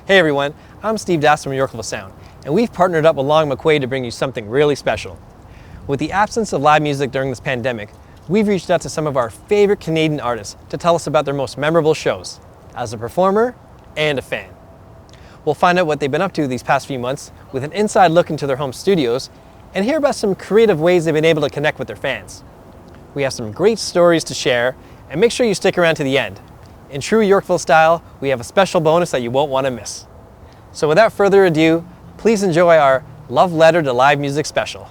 Hey everyone, I'm Steve Dass from Yorkville Sound, and we've partnered up with Long McQuaid to bring you something really special. With the absence of live music during this pandemic, we've reached out to some of our favorite Canadian artists to tell us about their most memorable shows, as a performer and a fan. We'll find out what they've been up to these past few months with an inside look into their home studios and hear about some creative ways they've been able to connect with their fans. We have some great stories to share, and make sure you stick around to the end. In true Yorkville style, we have a special bonus that you won't want to miss. So without further ado, please enjoy our Love Letter to Live Music special.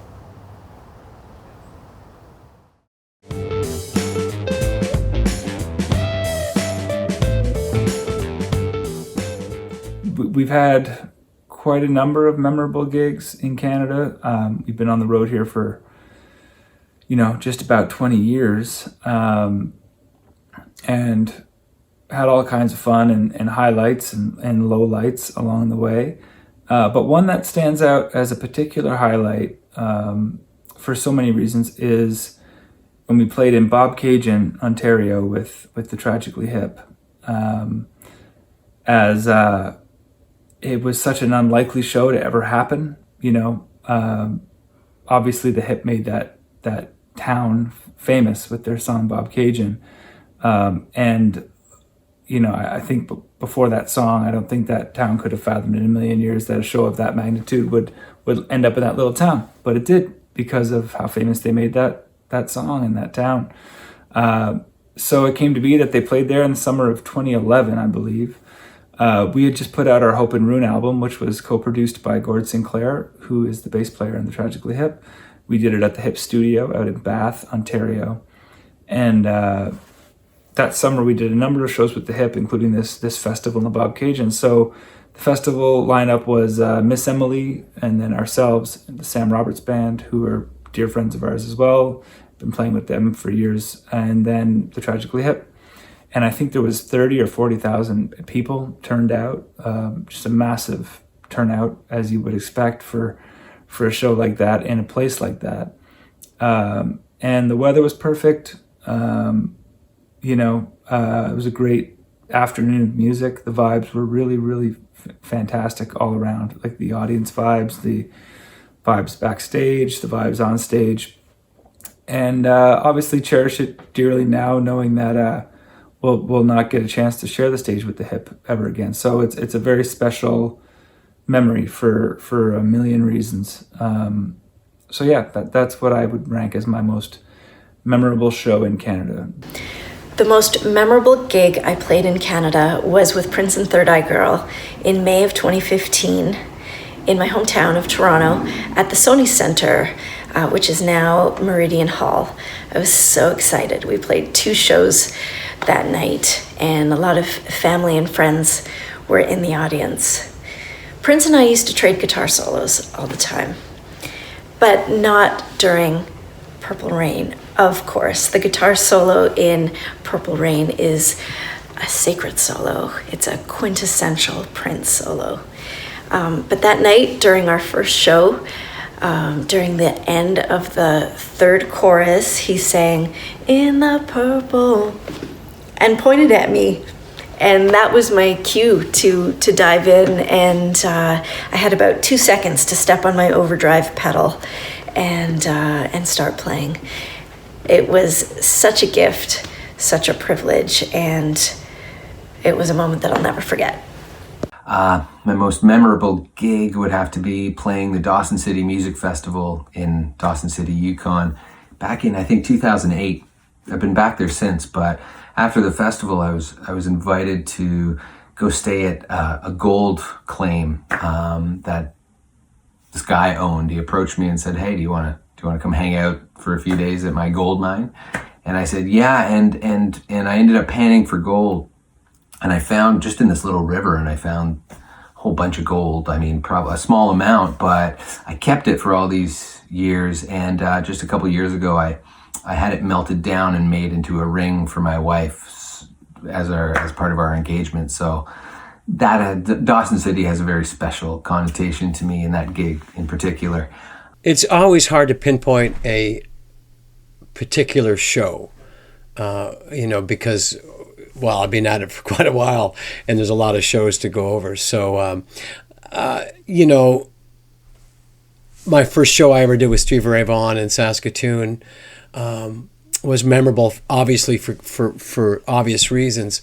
We've had quite a number of memorable gigs in Canada. We've been on the road here for, just about 20 years, and had all kinds of fun and highlights and lowlights along the way. But one that stands out as a particular highlight for so many reasons is when we played in Bobcaygeon, Ontario with the Tragically Hip. It was such an unlikely show to ever happen, obviously the Hip made that town famous with their song Bobcaygeon. I think before that song, I don't think that town could have fathomed in a million years that a show of that magnitude would end up in that little town. But it did, because of how famous they made that song in that town. So it came to be that they played there in the summer of 2011, I believe. We had just put out our Hope and Rune album, which was co-produced by Gord Sinclair, who is the bass player in the Tragically Hip. We did it at the Hip studio out in Bath, Ontario. And that summer we did a number of shows with the Hip, including this festival in the Bobcaygeon. So the festival lineup was Miss Emily, and then ourselves, the Sam Roberts Band, who are dear friends of ours as well. Been playing with them for years. And then the Tragically Hip. And I think there was 30 or 40,000 people turned out, just a massive turnout, as you would expect for a show like that in a place like that. And the weather was perfect. It was a great afternoon of music. The vibes were really, really fantastic all around. Like the audience vibes, the vibes backstage, the vibes on stage. And obviously cherish it dearly now, knowing that we'll not get a chance to share the stage with the Hip ever again. So it's a very special memory for a million reasons. That's what I would rank as my most memorable show in Canada. The most memorable gig I played in Canada was with Prince and Third Eye Girl in May of 2015 in my hometown of Toronto at the Sony Centre, which is now Meridian Hall. I was so excited. We played 2 shows that night, and a lot of family and friends were in the audience. Prince and I used to trade guitar solos all the time, but not during Purple Rain. Of course, the guitar solo in Purple Rain is a sacred solo. It's a quintessential Prince solo. But that night, during our first show, during the end of the 3rd chorus, he sang, "In the Purple," and pointed at me. And that was my cue to dive in. And I had about 2 seconds to step on my overdrive pedal and start playing. It was such a gift, such a privilege, and it was a moment that I'll never forget. My most memorable gig would have to be playing the Dawson City Music Festival in Dawson City, Yukon, back in, I think, 2008. I've been back there since, but after the festival, I was invited to go stay at a gold claim that this guy owned. He approached me and said, "Hey, do you want to come hang out for a few days at my gold mine?" And I said, "Yeah." And I ended up panning for gold, and I found just in this little river, and I found a whole bunch of gold. I mean, probably a small amount, but I kept it for all these years. And just a couple years ago, I had it melted down and made into a ring for my wife as part of our engagement. So that Dawson City has a very special connotation to me, in that gig in particular. It's always hard to pinpoint a particular show, because well, I've been at it for quite a while, and there's a lot of shows to go over. So, my first show I ever did with Stevie Ray Vaughan in Saskatoon was memorable, obviously for obvious reasons.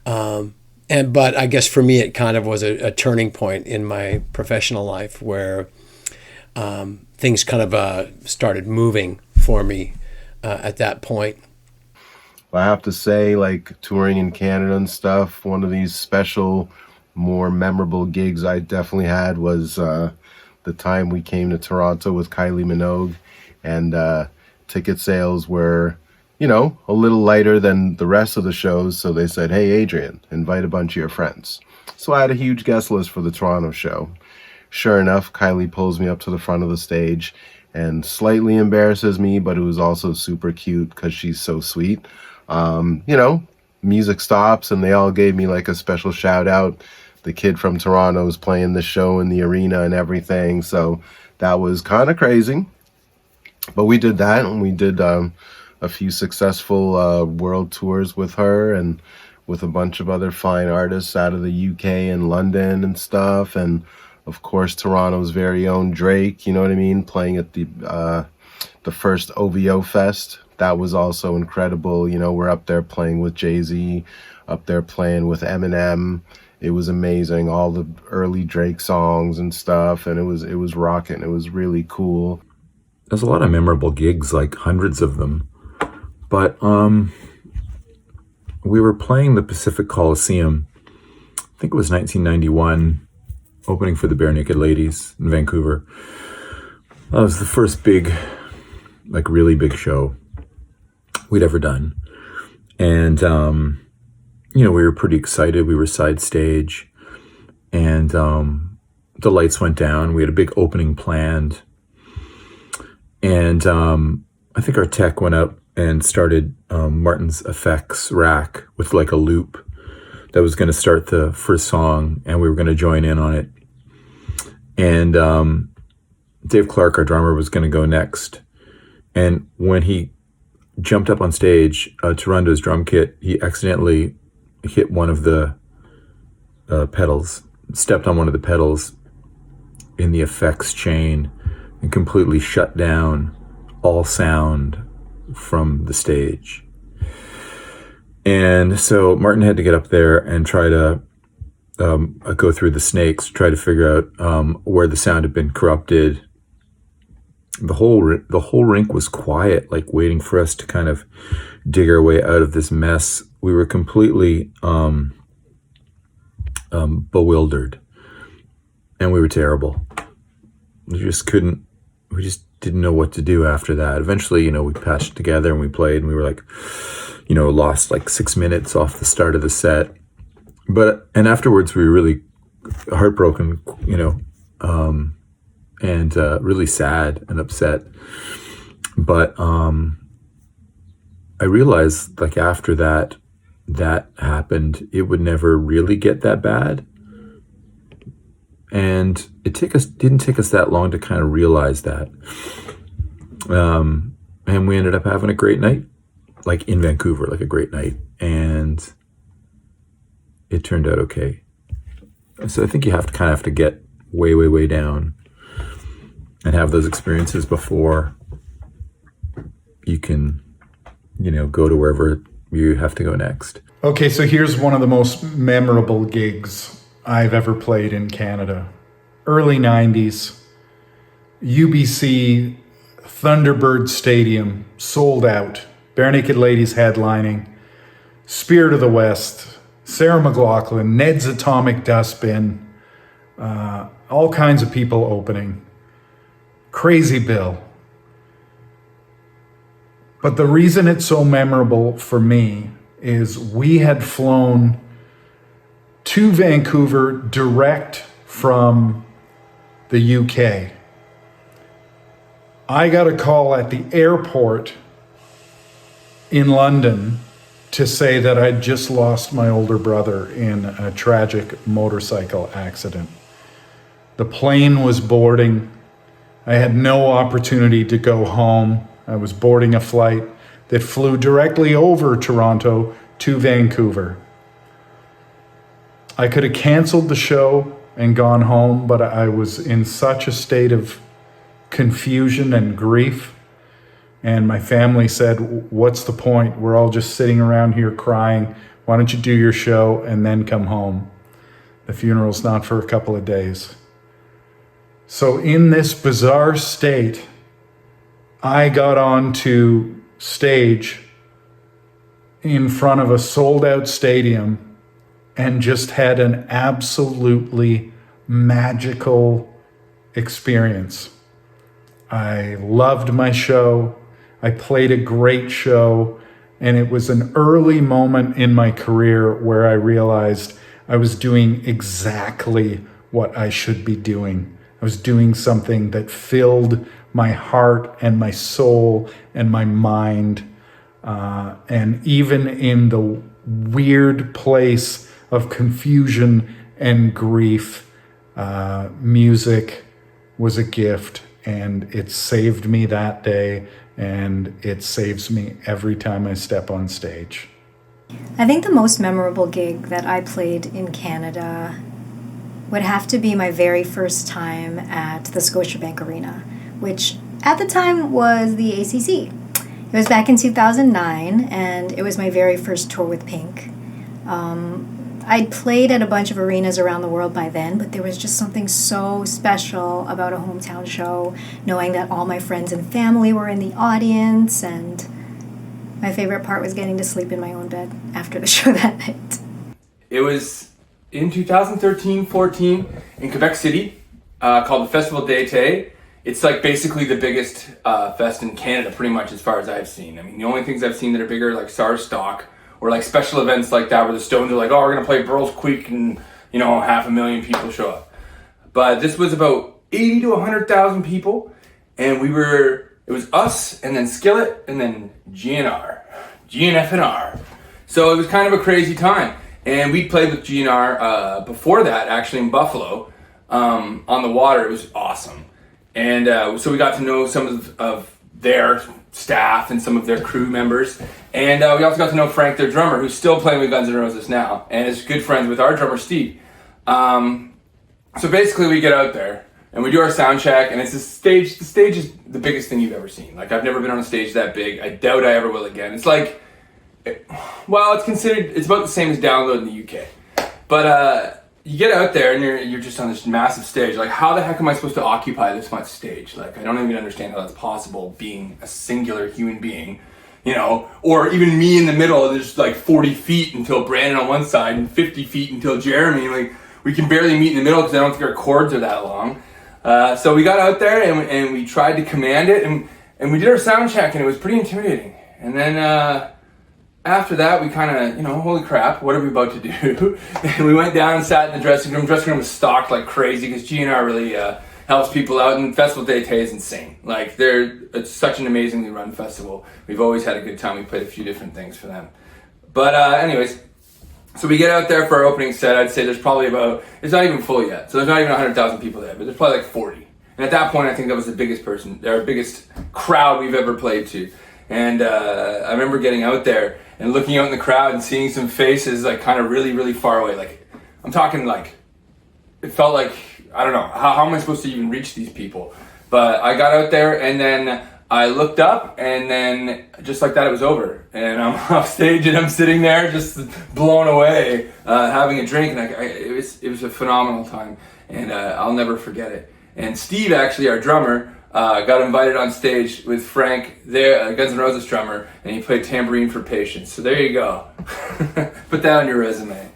But I guess for me, it kind of was a turning point in my professional life where things kind of started moving for me at that point. I have to say, like, touring in Canada and stuff, one of these special, more memorable gigs I definitely had was the time we came to Toronto with Kylie Minogue, and ticket sales were, a little lighter than the rest of the shows. So they said, hey, Adrian, invite a bunch of your friends. So I had a huge guest list for the Toronto show. Sure enough, Kylie pulls me up to the front of the stage and slightly embarrasses me, but it was also super cute because she's so sweet. Music stops and they all gave me like a special shout out. The kid from Toronto was playing the show in the arena and everything. So that was kind of crazy. But we did that, and we did a few successful world tours with her and with a bunch of other fine artists out of the UK and London and stuff. And of course, Toronto's very own Drake, you know what I mean? Playing at the first OVO Fest. That was also incredible. We're up there playing with Jay-Z, up there playing with Eminem. It was amazing. All the early Drake songs and stuff. And it was rocking. It was really cool. There's a lot of memorable gigs, like hundreds of them. But we were playing the Pacific Coliseum. I think it was 1991, opening for the Barenaked Ladies in Vancouver. That was the first big, really big show we'd ever done. And, we were pretty excited. We were side stage, and the lights went down. We had a big opening planned. And I think our tech went up and started Martin's effects rack with like a loop that was going to start the first song, and we were going to join in on it. And Dave Clark, our drummer, was going to go next. And when he jumped up on stage to run to his drum kit, he accidentally hit one of the pedals, stepped on one of the pedals in the effects chain, and completely shut down all sound from the stage. And so Martin had to get up there and try to go through the snakes, try to figure out where the sound had been corrupted. The whole rink was quiet, like waiting for us to kind of dig our way out of this mess. We were completely bewildered, and we were terrible. We just didn't know what to do after that. Eventually, we patched together and we played, and we were lost 6 minutes off the start of the set. And afterwards we were really heartbroken, and really sad and upset. But I realized after that happened, it would never really get that bad. And it didn't take us that long to kind of realize that. And we ended up having a great night, in Vancouver, a great night. And it turned out okay. So I think you have to get way, way, way down and have those experiences before you can, go to wherever you have to go next. Okay, so here's one of the most memorable gigs I've ever played in Canada. Early 90s, UBC Thunderbird Stadium, sold out. Barenaked Ladies headlining, Spirit of the West, Sarah McLachlan, Ned's Atomic Dustbin, all kinds of people opening. Crazy bill. But the reason it's so memorable for me is we had flown to Vancouver direct from the UK. I got a call at the airport in London to say that I'd just lost my older brother in a tragic motorcycle accident. The plane was boarding. I had no opportunity to go home. I was boarding a flight that flew directly over Toronto to Vancouver. I could have canceled the show and gone home, but I was in such a state of confusion and grief. And my family said, what's the point? We're all just sitting around here crying. Why don't you do your show and then come home? The funeral's not for a couple of days. So in this bizarre state, I got onto stage in front of a sold-out stadium and just had an absolutely magical experience. I loved my show. I played a great show, and it was an early moment in my career where I realized I was doing exactly what I should be doing. I was doing something that filled my heart and my soul and my mind. And even in the weird place of confusion and grief, music was a gift, and it saved me that day, and it saves me every time I step on stage. I think the most memorable gig that I played in Canada would have to be my very first time at the Scotiabank Arena, which at the time was the ACC. It was back in 2009, and it was my very first tour with Pink. I'd played at a bunch of arenas around the world by then, but there was just something so special about a hometown show, knowing that all my friends and family were in the audience, and my favorite part was getting to sleep in my own bed after the show that night. It was in 2013-14 in Quebec City, called the Festival d'Été. It's like basically the biggest fest in Canada, pretty much, as far as I've seen. I mean, the only things I've seen that are bigger, like Starstock, or like special events like that where the Stones are like, oh, we're gonna play Burl's Creek, and 500,000 people show up. But this was about 80 to 100,000 people, and it was us, and then Skillet, and then GNF&R. So it was kind of a crazy time. And we played with GNR before that, actually, in Buffalo, on the water. It was awesome. And so we got to know some of their staff and some of their crew members. And we also got to know Frank, their drummer, who's still playing with Guns N' Roses now, and is good friends with our drummer, Steve. So basically we get out there and we do our sound check, and it's the stage is the biggest thing you've ever seen. Like, I've never been on a stage that big. I doubt I ever will again. It's like, well, it's about the same as Download in the UK. But you get out there and you're just on this massive stage. Like, how the heck am I supposed to occupy this much stage? Like, I don't even understand how that's possible, being a singular human being, or even me in the middle. There's like 40 feet until Brandon on one side and 50 feet until Jeremy. Like, we can barely meet in the middle because I don't think our cords are that long. So we got out there and we tried to command it, and we did our sound check, and it was pretty intimidating. And then after that, we kind of, holy crap, what are we about to do? And we went down and sat in the dressing room. Dressing room was stocked like crazy because GNR really helps people out, and Festival d'Été is insane. Like, it's such an amazingly run festival. We've always had a good time. We played a few different things for them. But anyways, so we get out there for our opening set. I'd say there's probably it's not even full yet, so there's not even 100,000 people there, but there's probably like 40. And at that point, I think that was the biggest crowd we've ever played to. And I remember getting out there and looking out in the crowd and seeing some faces like kind of really, really far away. Like, I'm talking like, it felt like, I don't know, how am I supposed to even reach these people? But I got out there, and then I looked up, and then just like that, it was over. And I'm off stage, and I'm sitting there just blown away, having a drink. And it was a phenomenal time, and I'll never forget it. And Steve, actually, our drummer, got invited on stage with Frank, their Guns N' Roses drummer, and he played tambourine for Patience. So there you go. Put that on your resume.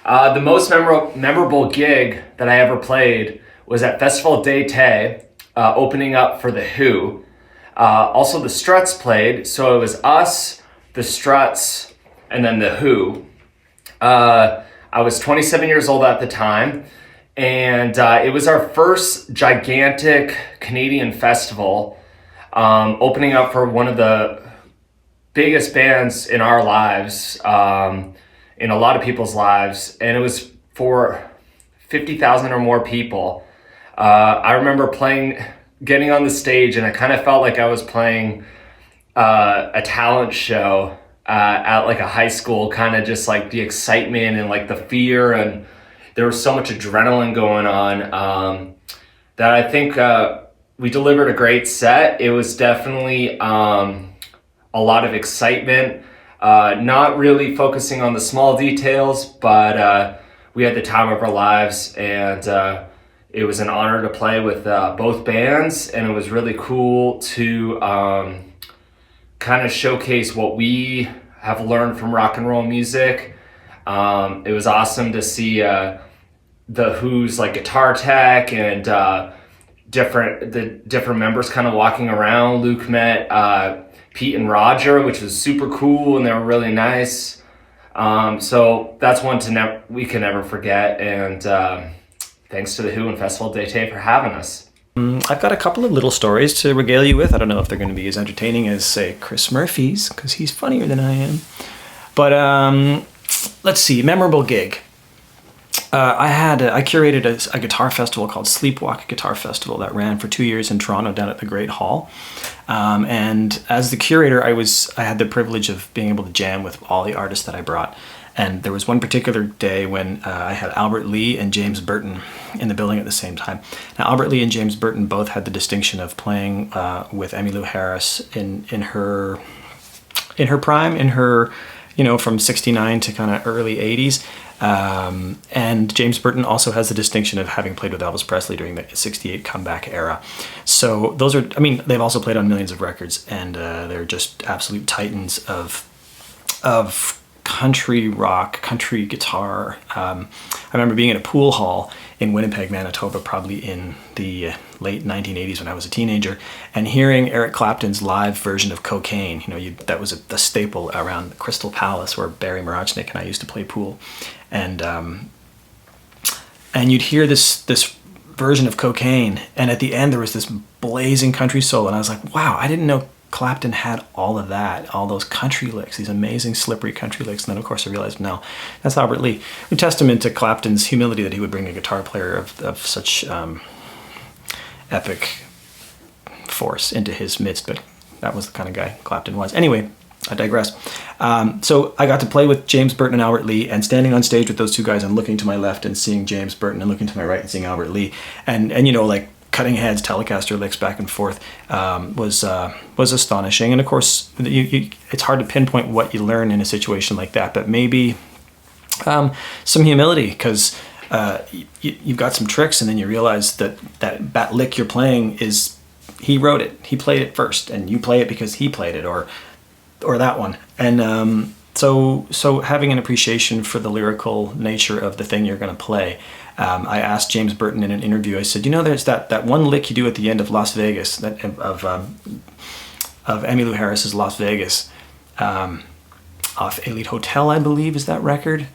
The most memorable gig that I ever played was at Festival d'Été, opening up for The Who. Also, the Struts played, so it was us, the Struts, and then The Who. I was 27 years old at the time, and it was our first gigantic Canadian festival, opening up for one of the biggest bands in our lives, in a lot of people's lives, and it was for 50,000 or more people. I remember getting on the stage, and I kind of felt like I was playing a talent show at like a high school, kind of just like the excitement and like the fear, and there was so much adrenaline going on that I think we delivered a great set. It was definitely a lot of excitement, not really focusing on the small details, but we had the time of our lives, and it was an honor to play with both bands, and it was really cool to kind of showcase what we have learned from rock and roll music. It was awesome to see the Who's like guitar tech and the different members kind of walking around. Luke met Pete and Roger, which was super cool, and they were really nice. So that's one we can never forget, and thanks to the Who and Festival d'Été for having us. I've got a couple of little stories to regale you with. I don't know if they're going to be as entertaining as, say, Chris Murphy's, because he's funnier than I am. But let's see, memorable gig. I curated a guitar festival called Sleepwalk Guitar Festival that ran for 2 years in Toronto down at the Great Hall. And as the curator, I had the privilege of being able to jam with all the artists that I brought. And there was one particular day when I had Albert Lee and James Burton in the building at the same time. Now, Albert Lee and James Burton both had the distinction of playing with Emmylou Harris in her prime, from 69 to kind of early 80s. And James Burton also has the distinction of having played with Elvis Presley during the 68 comeback era. So those are, they've also played on millions of records, and they're just absolute titans of country rock, country guitar. I remember being in a pool hall in Winnipeg, Manitoba, probably in the late 1980s when I was a teenager, and hearing Eric Clapton's live version of Cocaine. That was a staple around Crystal Palace, where Barry Marachnik and I used to play pool. And you'd hear this version of Cocaine, and at the end there was this blazing country solo, and I was like, wow, I didn't know Clapton had all of that, all those country licks, these amazing slippery country licks. And then of course I realized, no, that's Albert Lee. A testament to Clapton's humility that he would bring a guitar player of such epic force into his midst, but that was the kind of guy Clapton was. Anyway, I digress. So I got to play with James Burton and Albert Lee, and standing on stage with those two guys and looking to my left and seeing James Burton, and looking to my right and seeing Albert Lee, and like cutting heads, Telecaster licks back and forth, was astonishing. And of course, it's hard to pinpoint what you learn in a situation like that, but maybe some humility, because you've got some tricks, and then you realize that lick you're playing he wrote it, he played it first, and you play it because he played it, or that one. And so having an appreciation for the lyrical nature of the thing you're going to play. I asked James Burton in an interview, I said, there's that one lick you do at the end of Las Vegas, of Emmylou Harris's Las Vegas, off Elite Hotel, I believe, is that record.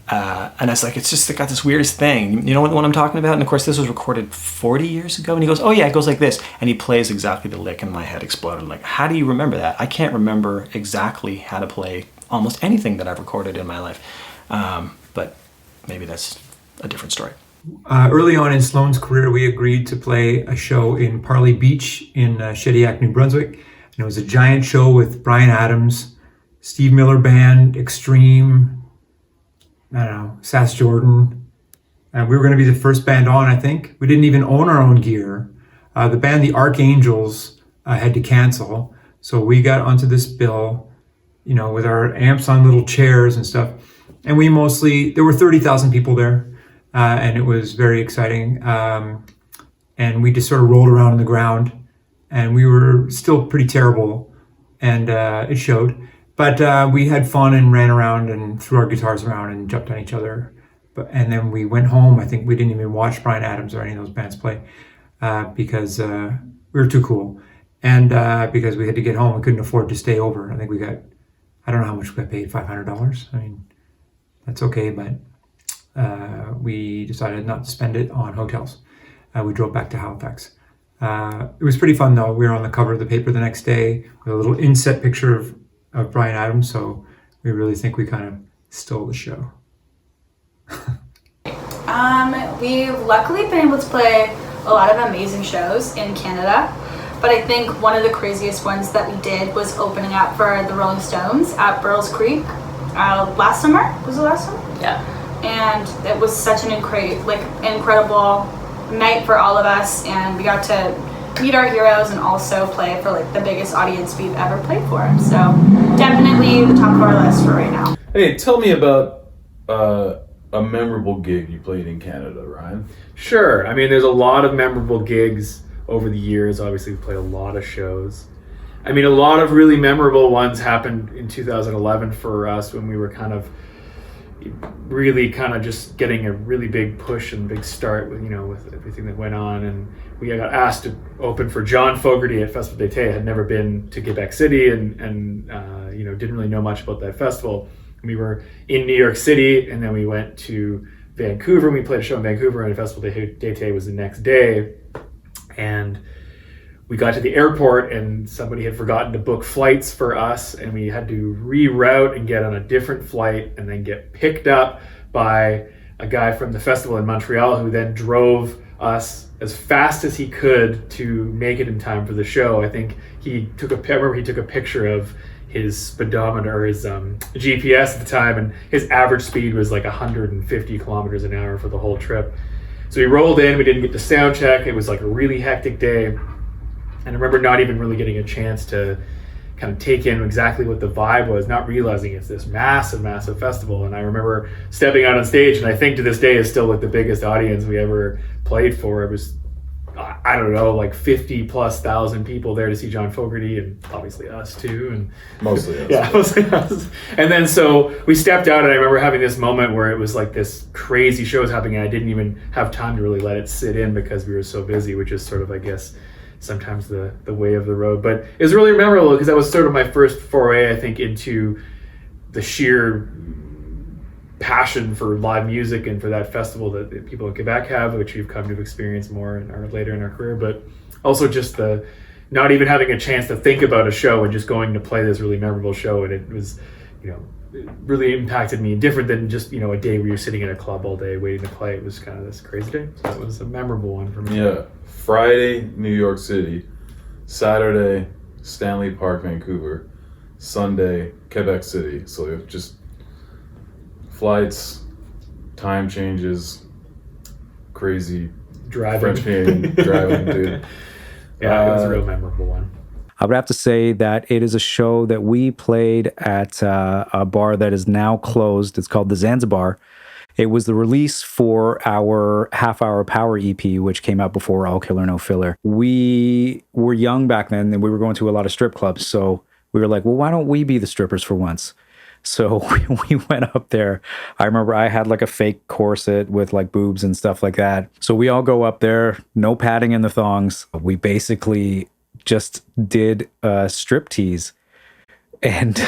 And I was like, it's just got this weirdest thing. You know what I'm talking about? And of course, this was recorded 40 years ago. And he goes, oh yeah, it goes like this. And he plays exactly the lick, and my head exploded. I'm like, how do you remember that? I can't remember exactly how to play almost anything that I've recorded in my life. But maybe that's a different story. Early on in Sloan's career, we agreed to play a show in Parley Beach in Shediac, New Brunswick. And it was a giant show with Bryan Adams, Steve Miller Band, Extreme, Sass Jordan. We were going to be the first band on, I think. We didn't even own our own gear. The band, the Archangels, had to cancel. So we got onto this bill, with our amps on little chairs and stuff. And there were 30,000 people there. And it was very exciting. And we just sort of rolled around on the ground, and we were still pretty terrible, and it showed. But we had fun and ran around and threw our guitars around and jumped on each other. And then we went home. I think we didn't even watch Bryan Adams or any of those bands play because we were too cool. And because we had to get home, we couldn't afford to stay over. I think I don't know how much we got paid, $500. That's okay, but we decided not to spend it on hotels. We drove back to Halifax. It was pretty fun, though. We were on the cover of the paper the next day with a little inset picture of Bryan Adams, so we really think we kind of stole the show. We've luckily been able to play a lot of amazing shows in Canada, but but I think one of the craziest ones that we did was opening up for the Rolling Stones at Burles Creek last summer. Was it last summer? Yeah. And it was such an incredible night for all of us, and we got to meet our heroes and also play for like the biggest audience we've ever played for. So definitely the top of our list for right now. Hey, tell me about a memorable gig you played in Canada, Ryan. Sure. I mean, there's a lot of memorable gigs over the years. Obviously, we've played a lot of shows. I mean, a lot of really memorable ones happened in 2011 for us when we were really just getting a really big push and big start with, with everything that went on. And we got asked to open for John Fogerty at Festival d'Été. I had never been to Quebec City and didn't really know much about that festival. We were in New York City, and then we went to Vancouver. We played a show in Vancouver, and Festival d'Été was the next day. And we got to the airport, and somebody had forgotten to book flights for us, and we had to reroute and get on a different flight, and then get picked up by a guy from the festival in Montreal, who then drove us as fast as he could to make it in time for the show. I think he took a picture of his speedometer, or his GPS at the time, and his average speed was like 150 kilometers an hour for the whole trip. So we rolled in, we didn't get to sound check. It was like a really hectic day. And I remember not even really getting a chance to kind of take in exactly what the vibe was, not realizing it's this massive, massive festival. And I remember stepping out on stage, and I think to this day is still like the biggest audience we ever played for. It was, I don't know, like 50,000+ people there to see John Fogerty, and obviously us too. And mostly us. Yeah, mostly us. And then so we stepped out, and I remember having this moment where it was like this crazy show was happening, and I didn't even have time to really let it sit in because we were so busy, which is sort of, I guess, sometimes the way of the road. But it was really memorable because that was sort of my first foray, I think, into the sheer passion for live music and for that festival that people in Quebec have, which we've come to experience more later in our career. But also just the not even having a chance to think about a show and just going to play this really memorable show. And it was, it really impacted me, different than just, a day where you're sitting in a club all day waiting to play. It was kind of this crazy day. So it was a memorable one for me. Yeah. Friday, New York City. Saturday, Stanley Park, Vancouver. Sunday, Quebec City. So just flights, time changes, crazy driving. French Canadian driving, dude. Yeah, it was a real memorable one. I would have to say that it is a show that we played at a bar that is now closed. It's called the Zanzibar. It was the release for our half-hour Power EP, which came out before All Killer No Filler. We were young back then, and we were going to a lot of strip clubs. So we were like, well, why don't we be the strippers for once? So we went up there. I remember I had like a fake corset with like boobs and stuff like that. So we all go up there, no padding in the thongs. We basically just did a strip tease. And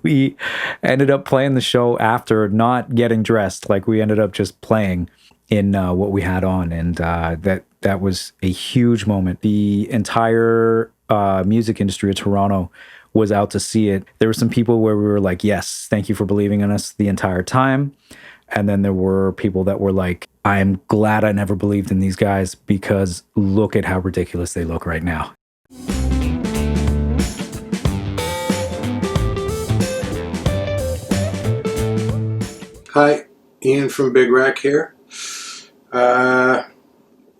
we ended up playing the show after, not getting dressed. Like we ended up just playing in what we had on. And that was a huge moment. The entire music industry of Toronto was out to see it. There were some people where we were like, yes, thank you for believing in us the entire time. And then there were people that were like, I'm glad I never believed in these guys because look at how ridiculous they look right now. Hi, Ian from Big Rack here. One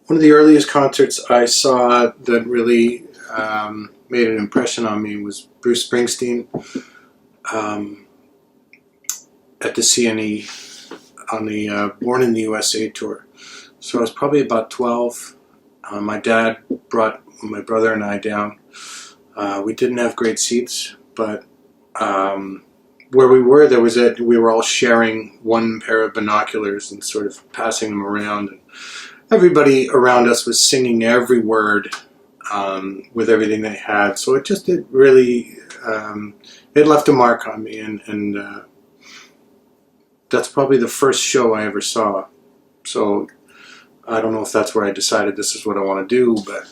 of the earliest concerts I saw that really made an impression on me was Bruce Springsteen at the CNE on the Born in the USA tour. So I was probably about 12. My dad brought my brother and I down. We didn't have great seats, but where we were, we were all sharing one pair of binoculars and sort of passing them around. And everybody around us was singing every word with everything they had. So it really it left a mark on me, and that's probably the first show I ever saw. So I don't know if that's where I decided this is what I want to do, but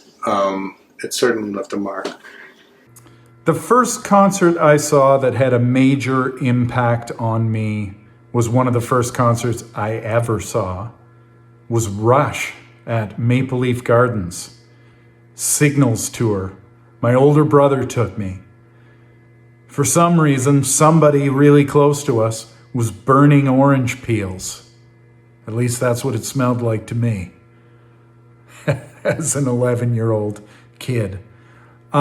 it certainly left a mark. The first concert I saw that had a major impact on me was one of the first concerts I ever saw, was Rush at Maple Leaf Gardens. Signals tour. My older brother took me. For some reason, somebody really close to us was burning orange peels. At least that's what it smelled like to me as an 11-year-old kid. They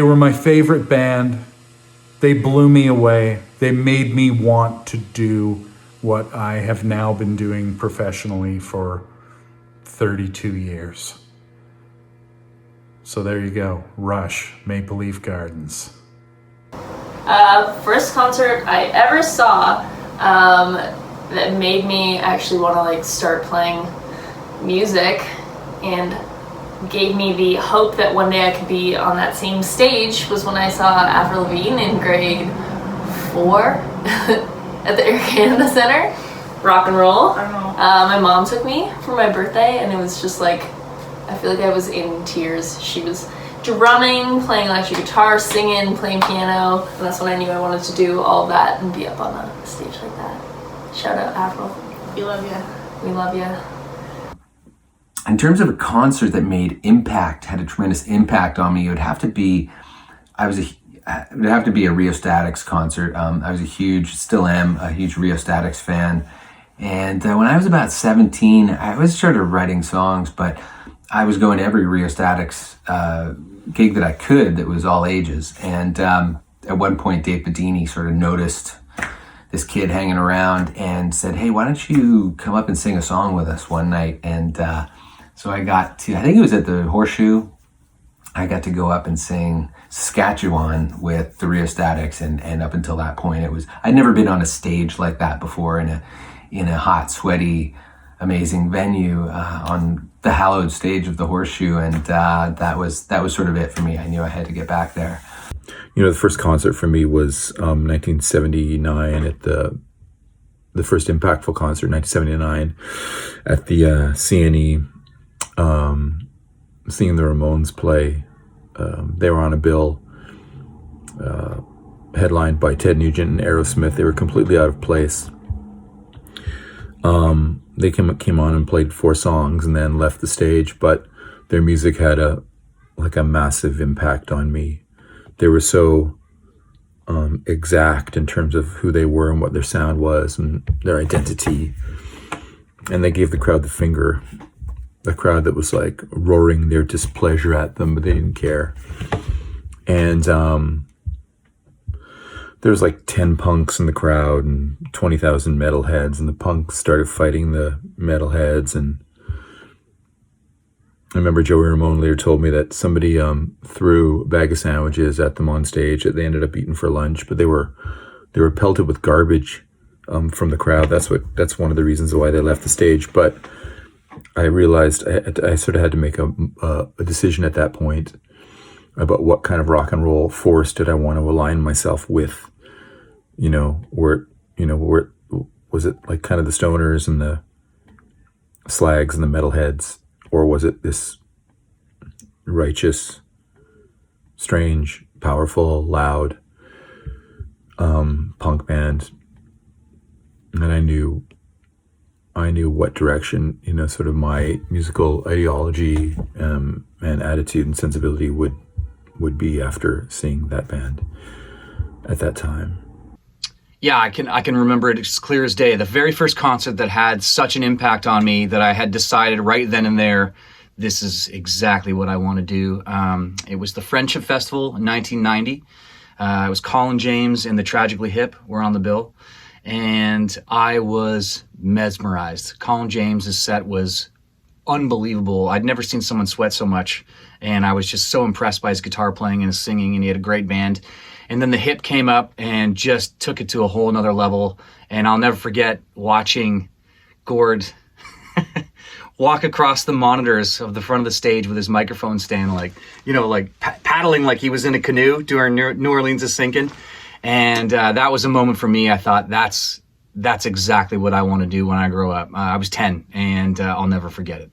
were my favorite band. They blew me away. They made me want to do what I have now been doing professionally for 32 years. So there you go, Rush, Maple Leaf Gardens. First concert I ever saw that made me actually want to like start playing music and gave me the hope that one day I could be on that same stage was when I saw Avril Lavigne in grade 4 at the Air Canada Center, rock and roll. My mom took me for my birthday and it was just like, I feel like I was in tears. She was drumming, playing electric guitar, singing, playing piano, and that's when I knew I wanted to do all of that and be up on a stage like that. Shout out Avril. We love you. We love you. In terms of a concert that had a tremendous impact on me, it would have to be a Rheostatics concert. I was still am a huge Rheostatics fan. And when I was about 17, I was started writing songs, but I was going to every Rheostatics gig that I could that was all ages. And at one point, Dave Bedini sort of noticed this kid hanging around and said, "Hey, why don't you come up and sing a song with us one night?" And so I think it was at the Horseshoe, I got to go up and sing Saskatchewan with the Rheostatics. And up until that point, I'd never been on a stage like that before in a hot, sweaty, amazing venue on the hallowed stage of the Horseshoe, and that was sort of it for me. I knew I had to get back there. You know, the first concert for me was 1979 at the first impactful concert, 1979 at the CNE, seeing the Ramones play. They were on a bill, headlined by Ted Nugent and Aerosmith. They were completely out of place. They came on and played 4 songs and then left the stage, but their music had a massive impact on me. They were so exact in terms of who they were and what their sound was and their identity. And they gave the crowd the finger, the crowd that was like roaring their displeasure at them, but they didn't care. And there was like 10 punks in the crowd and 20,000 metalheads, and the punks started fighting the metalheads. And I remember Joey Ramone later told me that somebody threw a bag of sandwiches at them on stage that they ended up eating for lunch, but they were pelted with garbage from the crowd. That's one of the reasons why they left the stage. But I realized I sort of had to make a decision at that point about what kind of rock and roll force did I want to align myself with. Where was it like kind of the stoners and the slags and the metalheads, or was it this righteous, strange, powerful, loud punk band? And I knew what direction, sort of my musical ideology and attitude and sensibility would be after seeing that band at that time. Yeah, I can remember it as clear as day. The very first concert that had such an impact on me that I had decided right then and there, this is exactly what I want to do. It was the Friendship Festival in 1990. It was Colin James and the Tragically Hip were on the bill, and I was mesmerized. Colin James's set was unbelievable. I'd never seen someone sweat so much, and I was just so impressed by his guitar playing and his singing, and he had a great band. And then the Hip came up and just took it to a whole nother level. And I'll never forget watching Gord walk across the monitors of the front of the stage with his microphone stand, paddling like he was in a canoe during New Orleans is Sinking. And that was a moment for me. I thought that's exactly what I want to do when I grow up. I was 10, and I'll never forget it.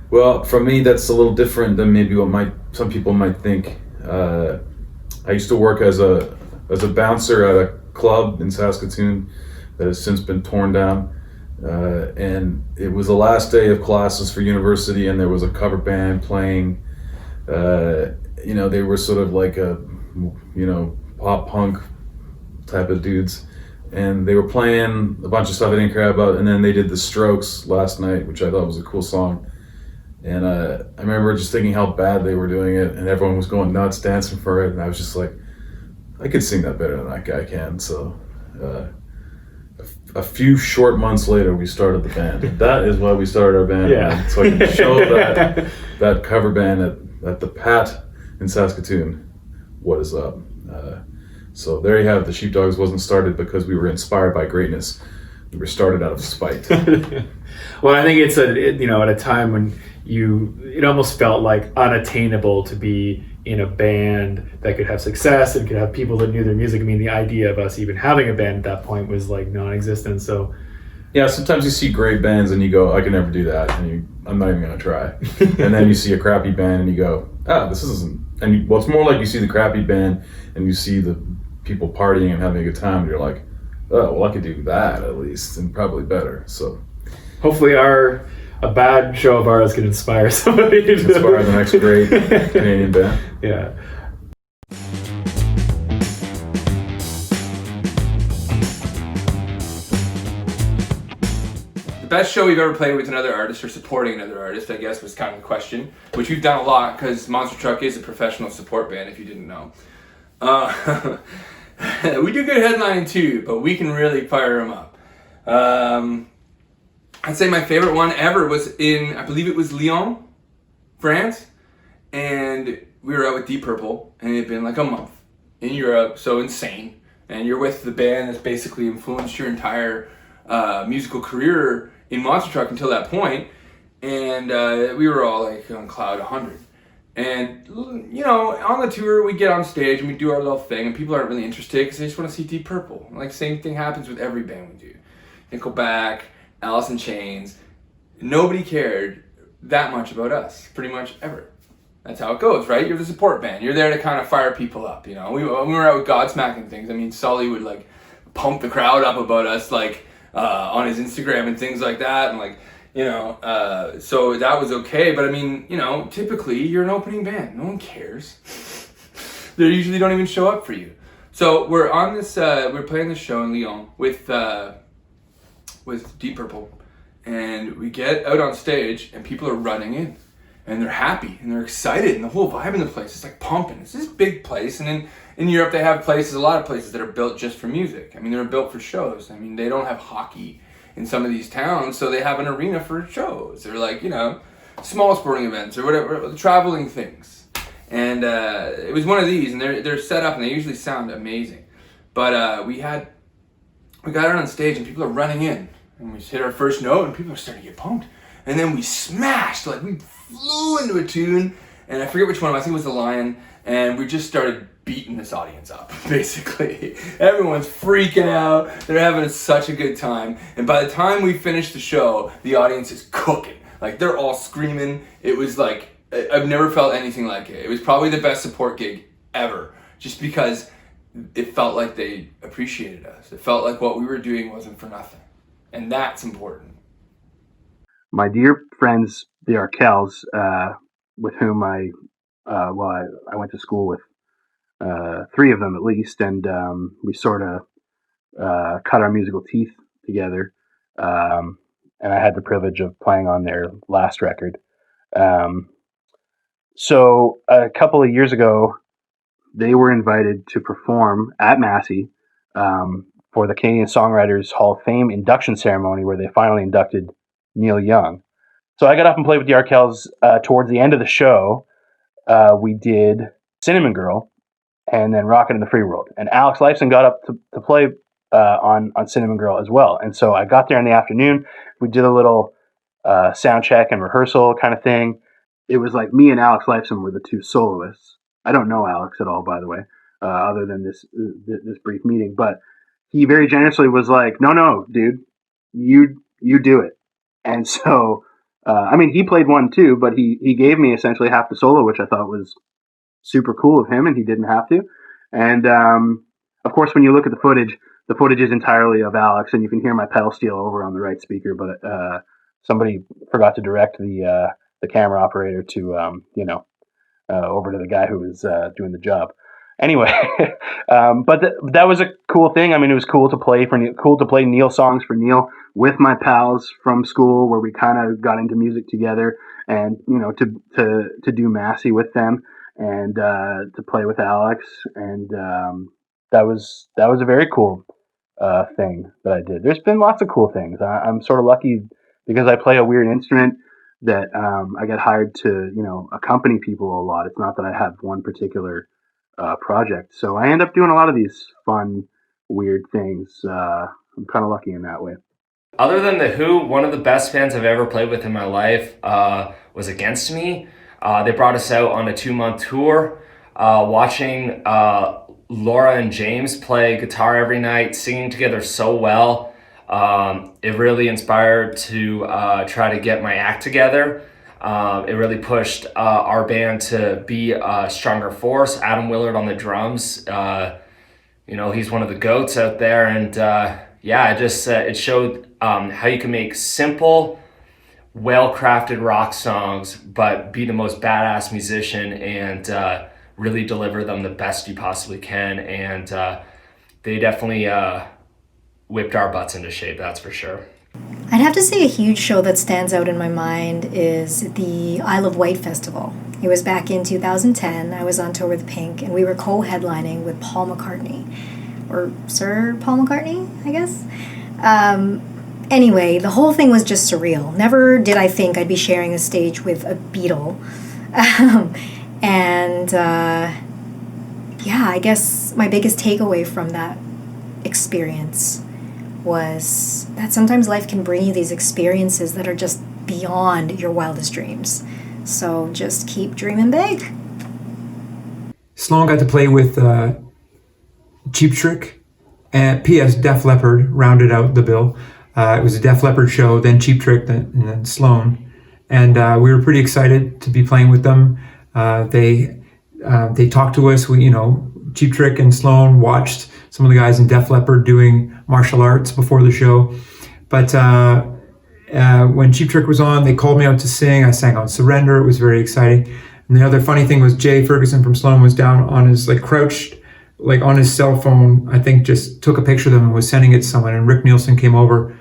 Well, for me, that's a little different than maybe what some people might think. I used to work as a bouncer at a club in Saskatoon that has since been torn down. And it was the last day of classes for university, and there was a cover band playing. They were sort of like a, pop punk type of dudes, and they were playing a bunch of stuff I didn't care about, and then they did The Strokes last night, which I thought was a cool song. And I remember just thinking how bad they were doing it, and everyone was going nuts dancing for it, and I was just like, I could sing that better than that guy can. So a few short months later, we started the band. That is why we started our band. Yeah. So I can show that cover band at the Pat in Saskatoon what is up. So there you have it. The Sheepdogs wasn't started because we were inspired by greatness. We were started out of spite. Well, I think it's at a time when it almost felt like unattainable to be in a band that could have success and could have people that knew their music. I mean, the idea of us even having a band at that point was like non-existent. So yeah, sometimes you see great bands and you go, I can never do that, and I'm not even gonna try. And then you see a crappy band and you go, this isn't. And it's more like you see the crappy band and you see the people partying and having a good time, and you're like, oh, well, I could do that at least, and probably better. So hopefully a bad show of ours can inspire somebody to inspire the next great Canadian band. Yeah. The best show we've ever played with another artist, or supporting another artist, I guess, was kind of the question, which we've done a lot because Monster Truck is a professional support band, if you didn't know. We do good headlining too, but we can really fire them up. I'd say my favorite one ever was in, I believe it was Lyon, France, and we were out with Deep Purple, and it had been like a month in Europe, so insane, and you're with the band that's basically influenced your entire musical career in Monster Truck until that point, and we were all like on cloud 100. And, on the tour, we get on stage and we do our little thing, and people aren't really interested because they just want to see Deep Purple. Like, same thing happens with every band we do. Nickelback, Alice in Chains. Nobody cared that much about us, pretty much ever. That's how it goes, right? You're the support band. You're there to kind of fire people up, When we were out with Godsmack and things, I mean, Sully would, like, pump the crowd up about us, like, on his Instagram and things like that, and, like, so that was okay, but I mean, typically you're an opening band. No one cares. They usually don't even show up for you. So we're on this, we're playing this show in Lyon with Deep Purple, and we get out on stage and people are running in, and they're happy and they're excited, and the whole vibe in the place is like pumping. It's this big place, and in Europe they have a lot of places that are built just for music. I mean, they're built for shows. I mean, they don't have hockey in some of these towns, so they have an arena for shows. They're like, small sporting events or whatever, traveling things. And it was one of these, and they're set up, and they usually sound amazing. But we got out on stage, and people are running in, and we hit our first note, and people are starting to get pumped. And then we smashed, like we flew into a tune, and I forget which one, I think it was The Lion, and we just started beating this audience up, basically. Everyone's freaking out. They're having such a good time. And by the time we finish the show, the audience is cooking. Like, they're all screaming. It was like, I've never felt anything like it. It was probably the best support gig ever, just because it felt like they appreciated us. It felt like what we were doing wasn't for nothing. And that's important. My dear friends, the Arkells, with whom I went to school with, three of them at least, and we sort of cut our musical teeth together, and I had the privilege of playing on their last record. So a couple of years ago, they were invited to perform at Massey for the Canadian Songwriters Hall of Fame induction ceremony, where they finally inducted Neil Young. So I got up and played with the Arkells. Towards the end of the show, we did Cinnamon Girl, and then Rockin' in the Free World. And Alex Lifeson got up to play on Cinnamon Girl as well. And so I got there in the afternoon. We did a little sound check and rehearsal kind of thing. It was like me and Alex Lifeson were the two soloists. I don't know Alex at all, by the way, other than this brief meeting. But he very generously was like, no, dude, you do it. And so, he played one too, but he gave me essentially half the solo, which I thought was super cool of him, and he didn't have to. And of course, when you look at the footage, the footage is entirely of Alex, and you can hear my pedal steel over on the right speaker. But somebody forgot to direct the camera operator to over to the guy who was doing the job. Anyway, but that was a cool thing. I mean, it was cool to play Neil songs for Neil with my pals from school, where we kind of got into music together, and to do Massey with them, and to play with Alex, and that was a very cool thing that I did. There's been lots of cool things. I'm sort of lucky because I play a weird instrument that I get hired to accompany people a lot. It's not that I have one particular project. So I end up doing a lot of these fun, weird things. I'm kind of lucky in that way. Other than The Who, one of the best bands I've ever played with in my life was Against Me. They brought us out on a 2-month tour. Watching Laura and James play guitar every night, singing together so well, it really inspired to try to get my act together. It really pushed our band to be a stronger force. Adam Willard on the drums, he's one of the goats out there, and it showed how you can make simple, well-crafted rock songs, but be the most badass musician and really deliver them the best you possibly can. And they definitely whipped our butts into shape, that's for sure. I'd have to say a huge show that stands out in my mind is the Isle of Wight Festival. It was back in 2010. I was on tour with Pink, and we were co-headlining with Paul McCartney, or Sir Paul McCartney, I guess. Anyway, the whole thing was just surreal. Never did I think I'd be sharing a stage with a Beatle. I guess my biggest takeaway from that experience was that sometimes life can bring you these experiences that are just beyond your wildest dreams. So just keep dreaming big. Sloan got to play with Cheap Trick, and P.S. Def Leppard rounded out the bill. It was a Def Leppard show, then Cheap Trick, and then Sloan. And we were pretty excited to be playing with them. They talked to us. Cheap Trick and Sloan watched some of the guys in Def Leppard doing martial arts before the show. But when Cheap Trick was on, they called me out to sing. I sang on Surrender. It was very exciting. And the other funny thing was Jay Ferguson from Sloan was down on his, crouched, on his cell phone, I think just took a picture of them and was sending it to someone. And Rick Nielsen came over,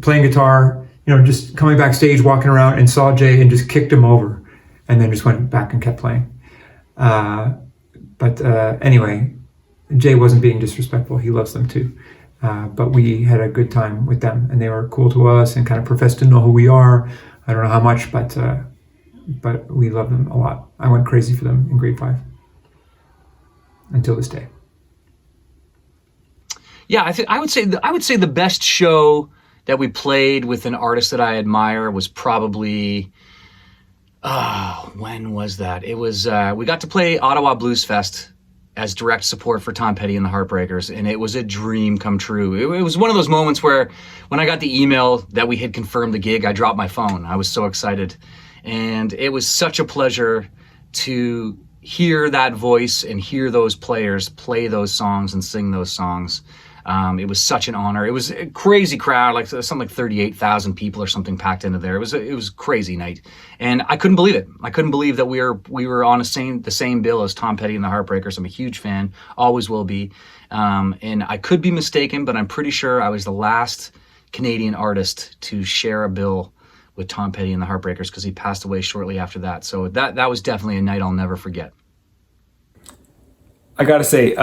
playing guitar, just coming backstage, walking around, and saw Jay and just kicked him over. And then just went back and kept playing. Anyway, Jay wasn't being disrespectful. He loves them too. But we had a good time with them, and they were cool to us and kind of professed to know who we are. I don't know how much, but we love them a lot. I went crazy for them in grade 5 until this day. Yeah, I would say the best show that we played with an artist that I admire was probably. When was that? It was, we got to play Ottawa Blues Fest as direct support for Tom Petty and the Heartbreakers, and it was a dream come true. It was one of those moments where when I got the email that we had confirmed the gig, I dropped my phone. I was so excited. And it was such a pleasure to hear that voice and hear those players play those songs and sing those songs. It was such an honor. It was a crazy crowd, something like 38,000 people or something packed into there. It was a crazy night, and I couldn't believe it. I couldn't believe that we were on the same bill as Tom Petty and the Heartbreakers. I'm a huge fan, always will be, and I could be mistaken, but I'm pretty sure I was the last Canadian artist to share a bill with Tom Petty and the Heartbreakers because he passed away shortly after that. So that was definitely a night I'll never forget. I gotta say.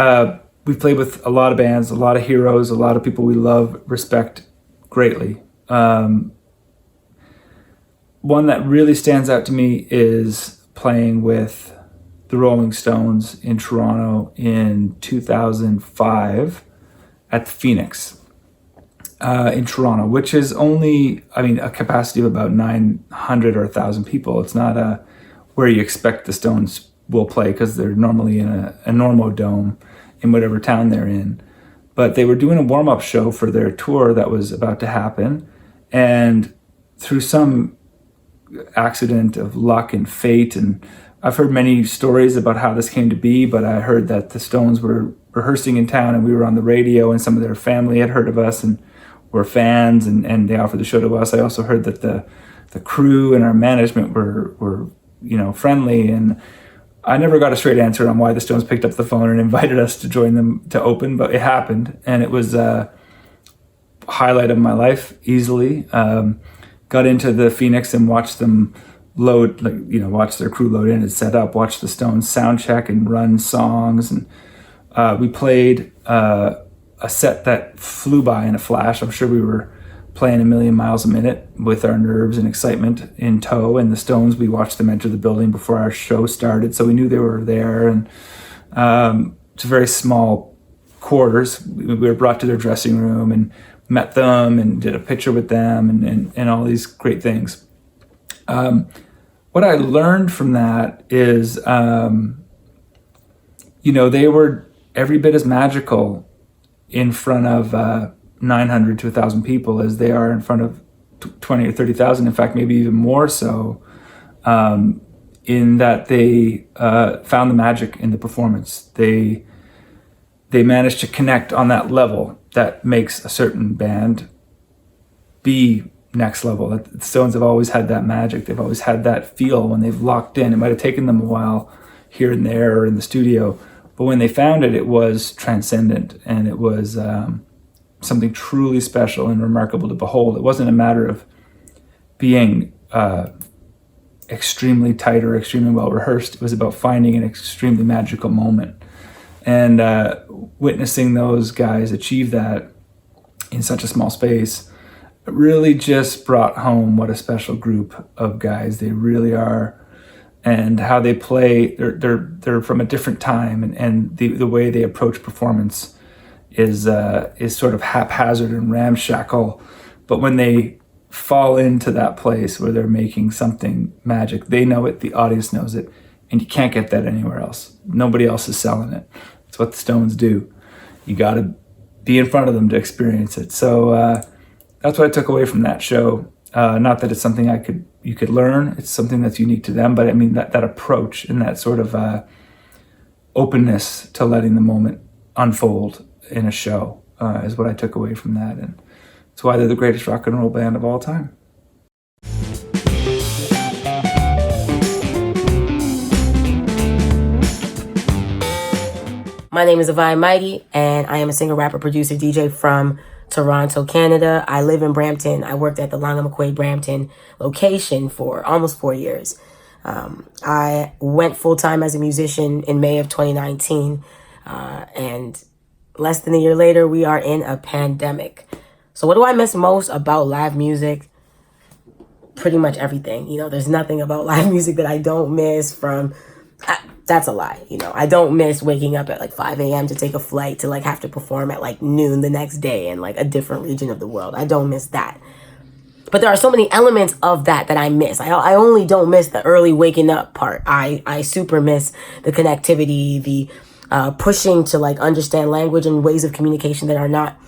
We've played with a lot of bands, a lot of heroes, a lot of people we love, respect greatly. One that really stands out to me is playing with the Rolling Stones in Toronto in 2005 at the Phoenix in Toronto, which is only, a capacity of about 900 or 1,000 people. It's not where you expect the Stones will play because they're normally in a normal dome in whatever town they're in. But they were doing a warm-up show for their tour that was about to happen, and through some accident of luck and fate and I've heard many stories about how this came to be, but I heard that the Stones were rehearsing in town and we were on the radio and some of their family had heard of us and were fans and they offered the show to us. I also heard that the crew and our management were friendly, and I never got a straight answer on why the Stones picked up the phone and invited us to join them to open, but it happened, and it was a highlight of my life easily. Got into the Phoenix and watched them load, watch their crew load in and set up, watch the Stones sound check and run songs, and we played a set that flew by in a flash. I'm sure we were playing a million miles a minute with our nerves and excitement in tow, and the Stones, we watched them enter the building before our show started, so we knew they were there, and it's a very small quarters. We were brought to their dressing room and met them and did a picture with them and all these great things. What I learned from that is, they were every bit as magical in front of 900 to 1,000 people as they are in front of 20 or 30,000. In fact, maybe even more so, in that they found the magic in the performance. They managed to connect on that level that makes a certain band be next level. The Stones have always had that magic. They've always had that feel when they've locked in. It might have taken them a while here and there or in the studio, but when they found it, it was transcendent, and it was something truly special and remarkable to behold. It wasn't a matter of being extremely tight or extremely well rehearsed. It was about finding an extremely magical moment. And witnessing those guys achieve that in such a small space really just brought home what a special group of guys they really are, and how they play. They're from a different time, and the way they approach performance is sort of haphazard and ramshackle. But when they fall into that place where they're making something magic, they know it, the audience knows it, and you can't get that anywhere else. Nobody else is selling it. It's what the Stones do. You got to be in front of them to experience it. So that's what I took away from that show. Not that it's something you could learn. It's something that's unique to them. But I mean, that approach and that sort of openness to letting the moment unfold in a show is what I took away from that. And it's why they're the greatest rock and roll band of all time. My name is Haviah Mighty, and I am a singer, rapper, producer, DJ from Toronto, Canada. I live in Brampton. I worked at the Long and McQuaid Brampton location for almost 4 years. I went full-time as a musician in May of 2019, and less than a year later, we are in a pandemic. So what do I miss most about live music? Pretty much everything. There's nothing about live music that I don't miss from... That's a lie. I don't miss waking up at 5 a.m. to take a flight to have to perform at noon the next day in a different region of the world. I don't miss that. But there are so many elements of that I miss. I only don't miss the early waking up part. I super miss the connectivity, the pushing to understand language and ways of communication that are not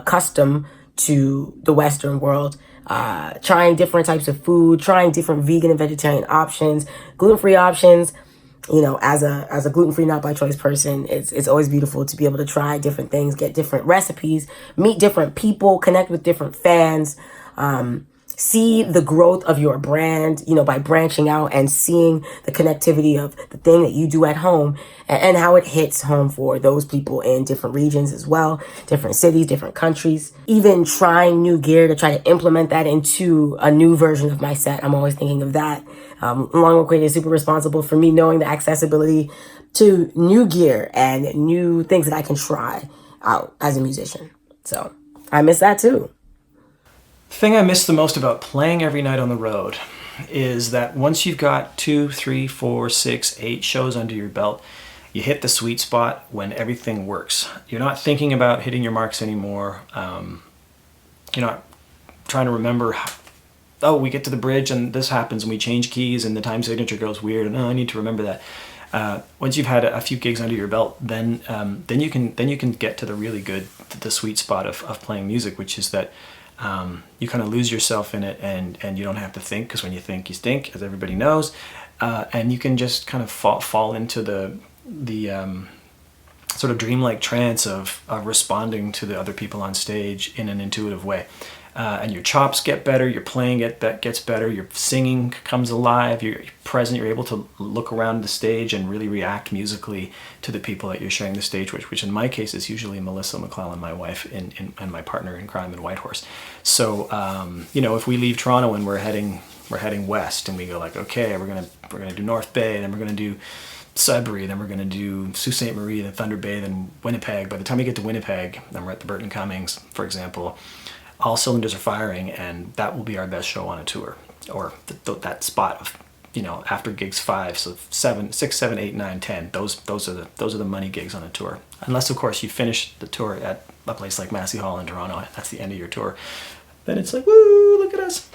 custom to the Western world. Trying different types of food, trying different vegan and vegetarian options, gluten-free options. As a gluten-free, not by choice person, it's always beautiful to be able to try different things, get different recipes, meet different people, connect with different fans, see the growth of your brand, by branching out and seeing the connectivity of the thing that you do at home and how it hits home for those people in different regions as well, different cities, different countries. Even trying new gear to try to implement that into a new version of my set. I'm always thinking of that. Long McQuaid is super responsible for me knowing the accessibility to new gear and new things that I can try out as a musician. So I miss that too. The thing I miss the most about playing every night on the road is that once you've got 2, 3, 4, 6, 8 shows under your belt, you hit the sweet spot when everything works. You're not thinking about hitting your marks anymore. You're not trying to remember we get to the bridge and this happens and we change keys and the time signature goes weird and I need to remember that. Once you've had a few gigs under your belt, then you can get to the really good, the sweet spot of playing music, which is that you kind of lose yourself in it and you don't have to think, because when you think, you stink, as everybody knows. and you can just kind of fall into the sort of dreamlike trance of responding to the other people on stage in an intuitive way. And your chops get better, your playing gets better, your singing comes alive, you're present, you're able to look around the stage and really react musically to the people that you're sharing the stage with, which in my case is usually Melissa McLachlan, my wife, and my partner in crime in Whitehorse. So, if we leave Toronto and we're heading west and we go like, okay, we're gonna do North Bay, then we're gonna do Sudbury, then we're going to do Sault Ste. Marie, then Thunder Bay, then Winnipeg. By the time we get to Winnipeg, then we're at the Burton Cummings, for example, all cylinders are firing, and that will be our best show on a tour, or that spot of, after gigs 5, so 7, 6, 7, 8, 9, 10. Those are the money gigs on a tour. Unless, of course, you finish the tour at a place like Massey Hall in Toronto. That's the end of your tour. Then it's like, woo, look at us.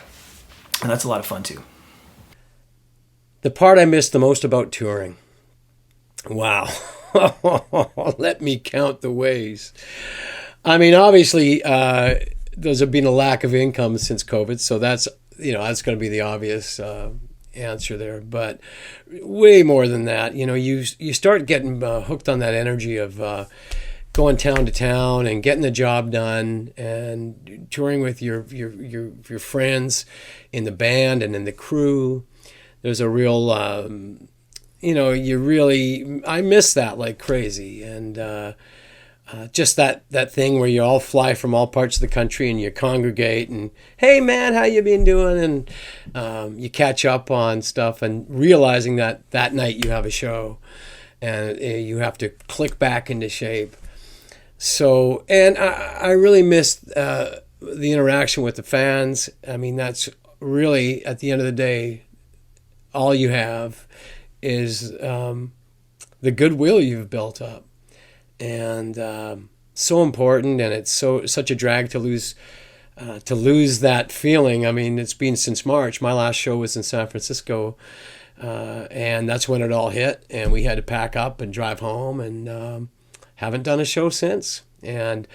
And that's a lot of fun, too. The part I miss the most about touring. Wow. Let me count the ways. I mean, obviously, there's been a lack of income since COVID, so that's going to be the obvious answer there. But way more than that, you start getting hooked on that energy of going town to town and getting the job done and touring with your friends in the band and in the crew. There's a real I miss that like crazy. And just that thing where you all fly from all parts of the country and you congregate and, hey man, how you been doing? And you catch up on stuff and realizing that night you have a show and you have to click back into shape. So, and I really missed the interaction with the fans. I mean, that's really, at the end of the day, all you have is the goodwill you've built up, and so important. And it's such a drag to lose that feeling. I mean, it's been since March. My last show was in San Francisco, and that's when it all hit, and we had to pack up and drive home, and haven't done a show since. And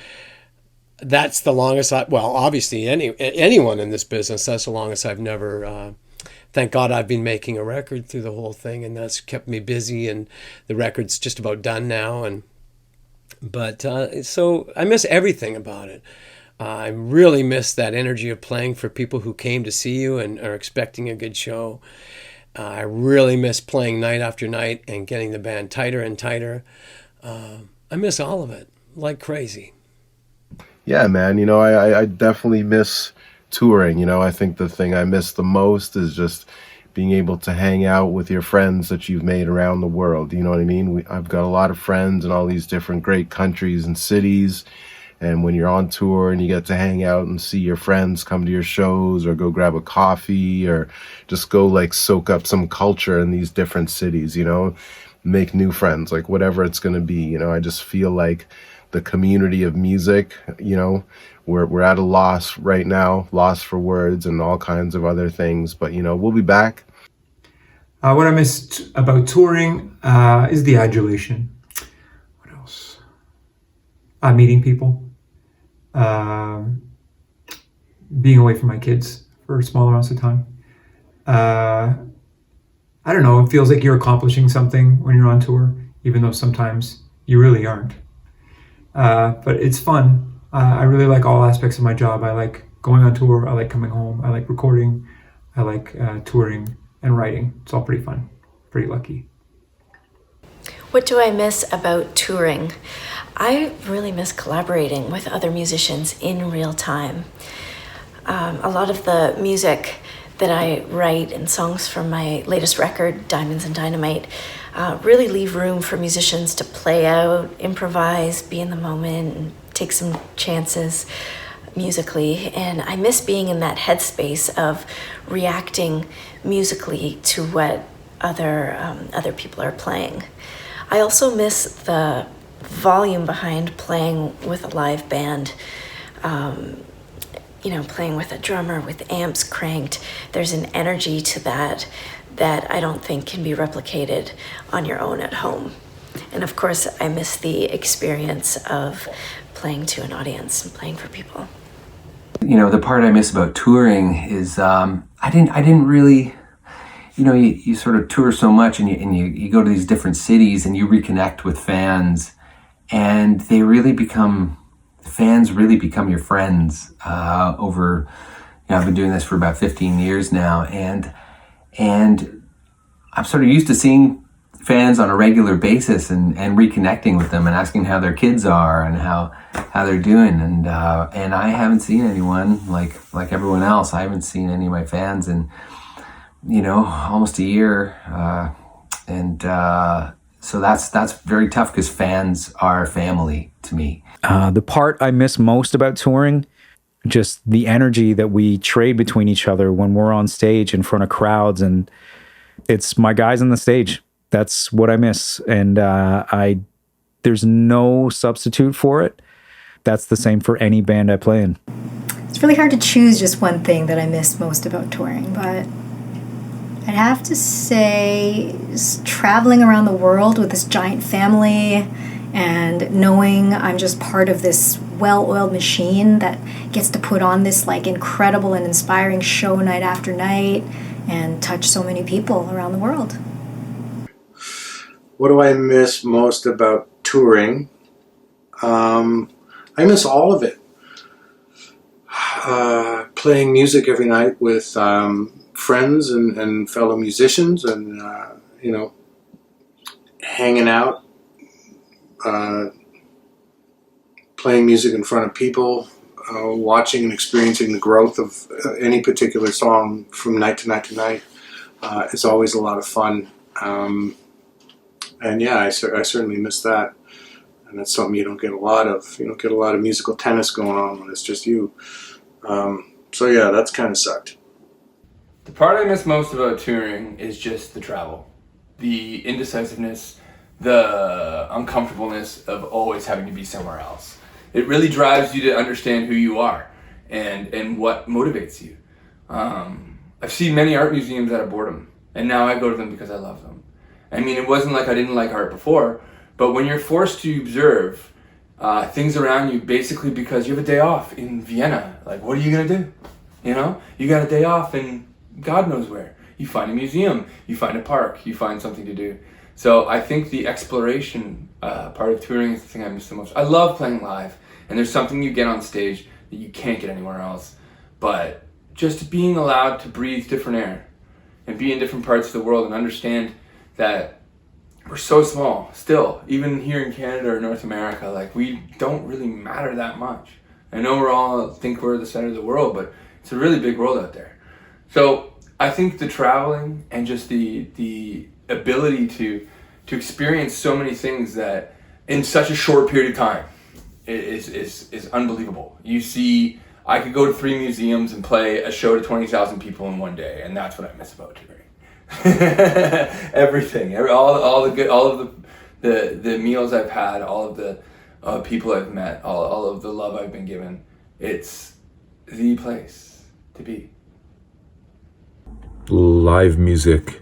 that's the longest obviously anyone in this business, that's the longest I've never. Thank God I've been making a record through the whole thing, and that's kept me busy, and the record's just about done now. So I miss everything about it. I really miss that energy of playing for people who came to see you and are expecting a good show. I really miss playing night after night and getting the band tighter and tighter. I miss all of it like crazy. Yeah, man. I definitely miss touring. I think the thing I miss the most is just being able to hang out with your friends that you've made around the world. You know what I mean? I've got a lot of friends in all these different great countries and cities. And when you're on tour and you get to hang out and see your friends come to your shows or go grab a coffee or just go like soak up some culture in these different cities, make new friends, like whatever it's going to be. I just feel like the community of music, we're at a loss right now, loss for words and all kinds of other things. But, we'll be back. What I missed about touring is the adulation. What else? Meeting people. Being away from my kids for small amounts of time. I don't know, it feels like you're accomplishing something when you're on tour, even though sometimes you really aren't. But it's fun. I really like all aspects of my job. I like going on tour. I like coming home. I like recording. I like touring and writing. It's all pretty fun. Pretty lucky. What do I miss about touring? I really miss collaborating with other musicians in real time. A lot of the music that I write and songs from my latest record, Diamonds and Dynamite, really leave room for musicians to play out, improvise, be in the moment, and take some chances musically. And I miss being in that headspace of reacting musically to what other people are playing. I also miss the volume behind playing with a live band. Playing with a drummer with amps cranked. There's an energy to that I don't think can be replicated on your own at home. And of course, I miss the experience of playing to an audience and playing for people. The part I miss about touring is I didn't really you sort of tour so much, and you go to these different cities, and you reconnect with fans, and fans really become your friends over. I've been doing this for about 15 years now, and I'm sort of used to seeing fans on a regular basis and reconnecting with them and asking how their kids are and how they're doing, and I haven't seen anyone like everyone else. I haven't seen any of my fans in almost a year, so that's very tough because fans are family to me. The part I miss most about touring, just the energy that we trade between each other when we're on stage in front of crowds, and it's my guys on the stage. That's what I miss, and there's no substitute for it. That's the same for any band I play in. It's really hard to choose just one thing that I miss most about touring, but I'd have to say traveling around the world with this giant family and knowing I'm just part of this well-oiled machine that gets to put on this like incredible and inspiring show night after night and touch so many people around the world. What do I miss most about touring? I miss all of it. Playing music every night with friends and fellow musicians, and hanging out, playing music in front of people, watching and experiencing the growth of any particular song from night to night to night is always a lot of fun. And yeah, I certainly miss that. And that's something you don't get a lot of. You don't get a lot of musical tennis going on when it's just you. So yeah, that's kind of sucked. The part I miss most about touring is just the travel. The indecisiveness, the uncomfortableness of always having to be somewhere else. It really drives you to understand who you are and what motivates you. I've seen many art museums out of boredom, and now I go to them because I love them. I mean, it wasn't like I didn't like art before, but when you're forced to observe things around you basically because you have a day off in Vienna, like what are you gonna do? You got a day off in God knows where. You find a museum, you find a park, you find something to do. So I think the exploration part of touring is the thing I miss the most. I love playing live, and there's something you get on stage that you can't get anywhere else. But just being allowed to breathe different air and be in different parts of the world and understand that we're so small still, even here in Canada or North America, like we don't really matter that much. I know we all think we're the center of the world, but it's a really big world out there. So I think the traveling and just the ability to experience so many things that in such a short period of time is unbelievable. You see, I could go to 3 museums and play a show to 20,000 people in one day, and that's what I miss about touring. Everything, all of the meals I've had, all of the people I've met, all of the love I've been given. It's the place to be. Live music,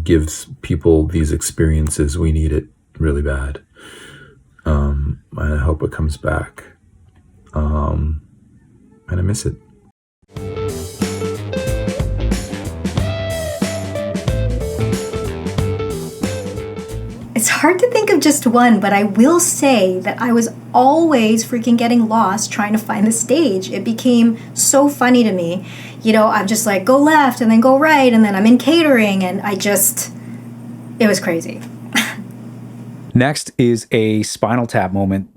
gives people these experiences. We need it really bad. I hope it comes back. And I miss it. It's hard to think of just one, but I will say that I was always freaking getting lost trying to find the stage. It became so funny to me. I'm just like, go left and then go right, and then I'm in catering, and it was crazy. Next is a Spinal Tap moment.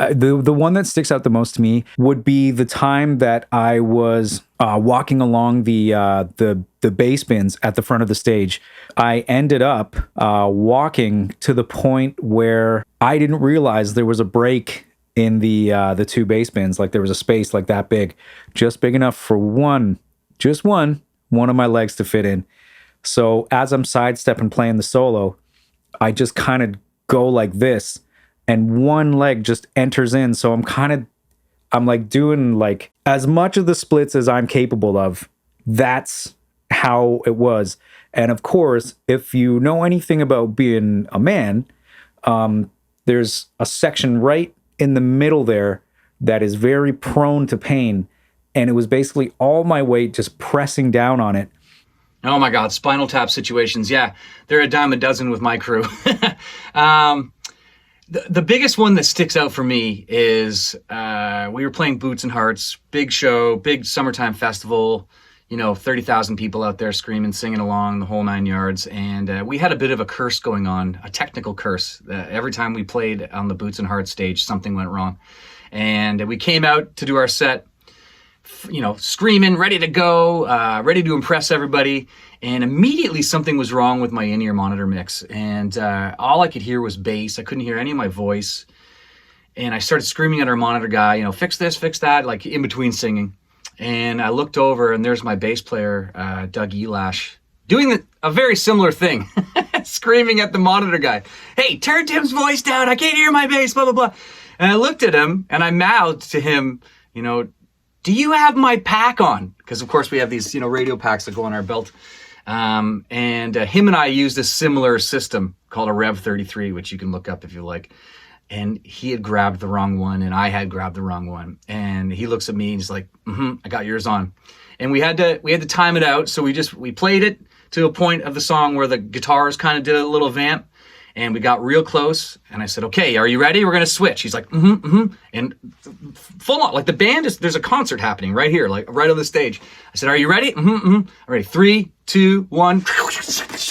The one that sticks out the most to me would be the time that I was walking along the bass bins at the front of the stage. I ended up walking to the point where I didn't realize there was a break in the 2 bass bins. Like there was a space like that big, just big enough for one of my legs to fit in. So as I'm sidestepping playing the solo, I just kind of go like this, and one leg just enters in. So I'm like doing like as much of the splits as I'm capable of. That's how it was. And of course, if you know anything about being a man, there's a section right in the middle there that is very prone to pain. and it was basically all my weight just pressing down on it. Oh my God, Spinal Tap situations. Yeah, they're a dime a dozen with my crew. The biggest one that sticks out for me is we were playing Boots and Hearts, big show, big summertime festival, 30,000 people out there screaming, singing along, the whole 9 yards. And we had a bit of a curse going on, a technical curse. Every time we played on the Boots and Hearts stage, something went wrong. And we came out to do our set, screaming, ready to go, ready to impress everybody. And immediately something was wrong with my in-ear monitor mix. And all I could hear was bass. I couldn't hear any of my voice. And I started screaming at our monitor guy, fix this, fix that, like in between singing. And I looked over and there's my bass player, Doug Elash, doing a very similar thing, screaming at the monitor guy. Hey, turn Tim's voice down. I can't hear my bass, blah, blah, blah. And I looked at him and I mouthed to him, do you have my pack on? Because of course we have these, radio packs that go on our belt. And him and I used a similar system called a Rev 33, which you can look up if you like. And he had grabbed the wrong one and I had grabbed the wrong one. And he looks at me and he's like, I got yours on. And we had to time it out. So we played it to a point of the song where the guitars kind of did a little vamp. And we got real close, and I said, okay, are you ready? We're going to switch. He's like, and full on, like the band there's a concert happening right here, like right on the stage. I said, are you ready? All right, 3, 2, 1.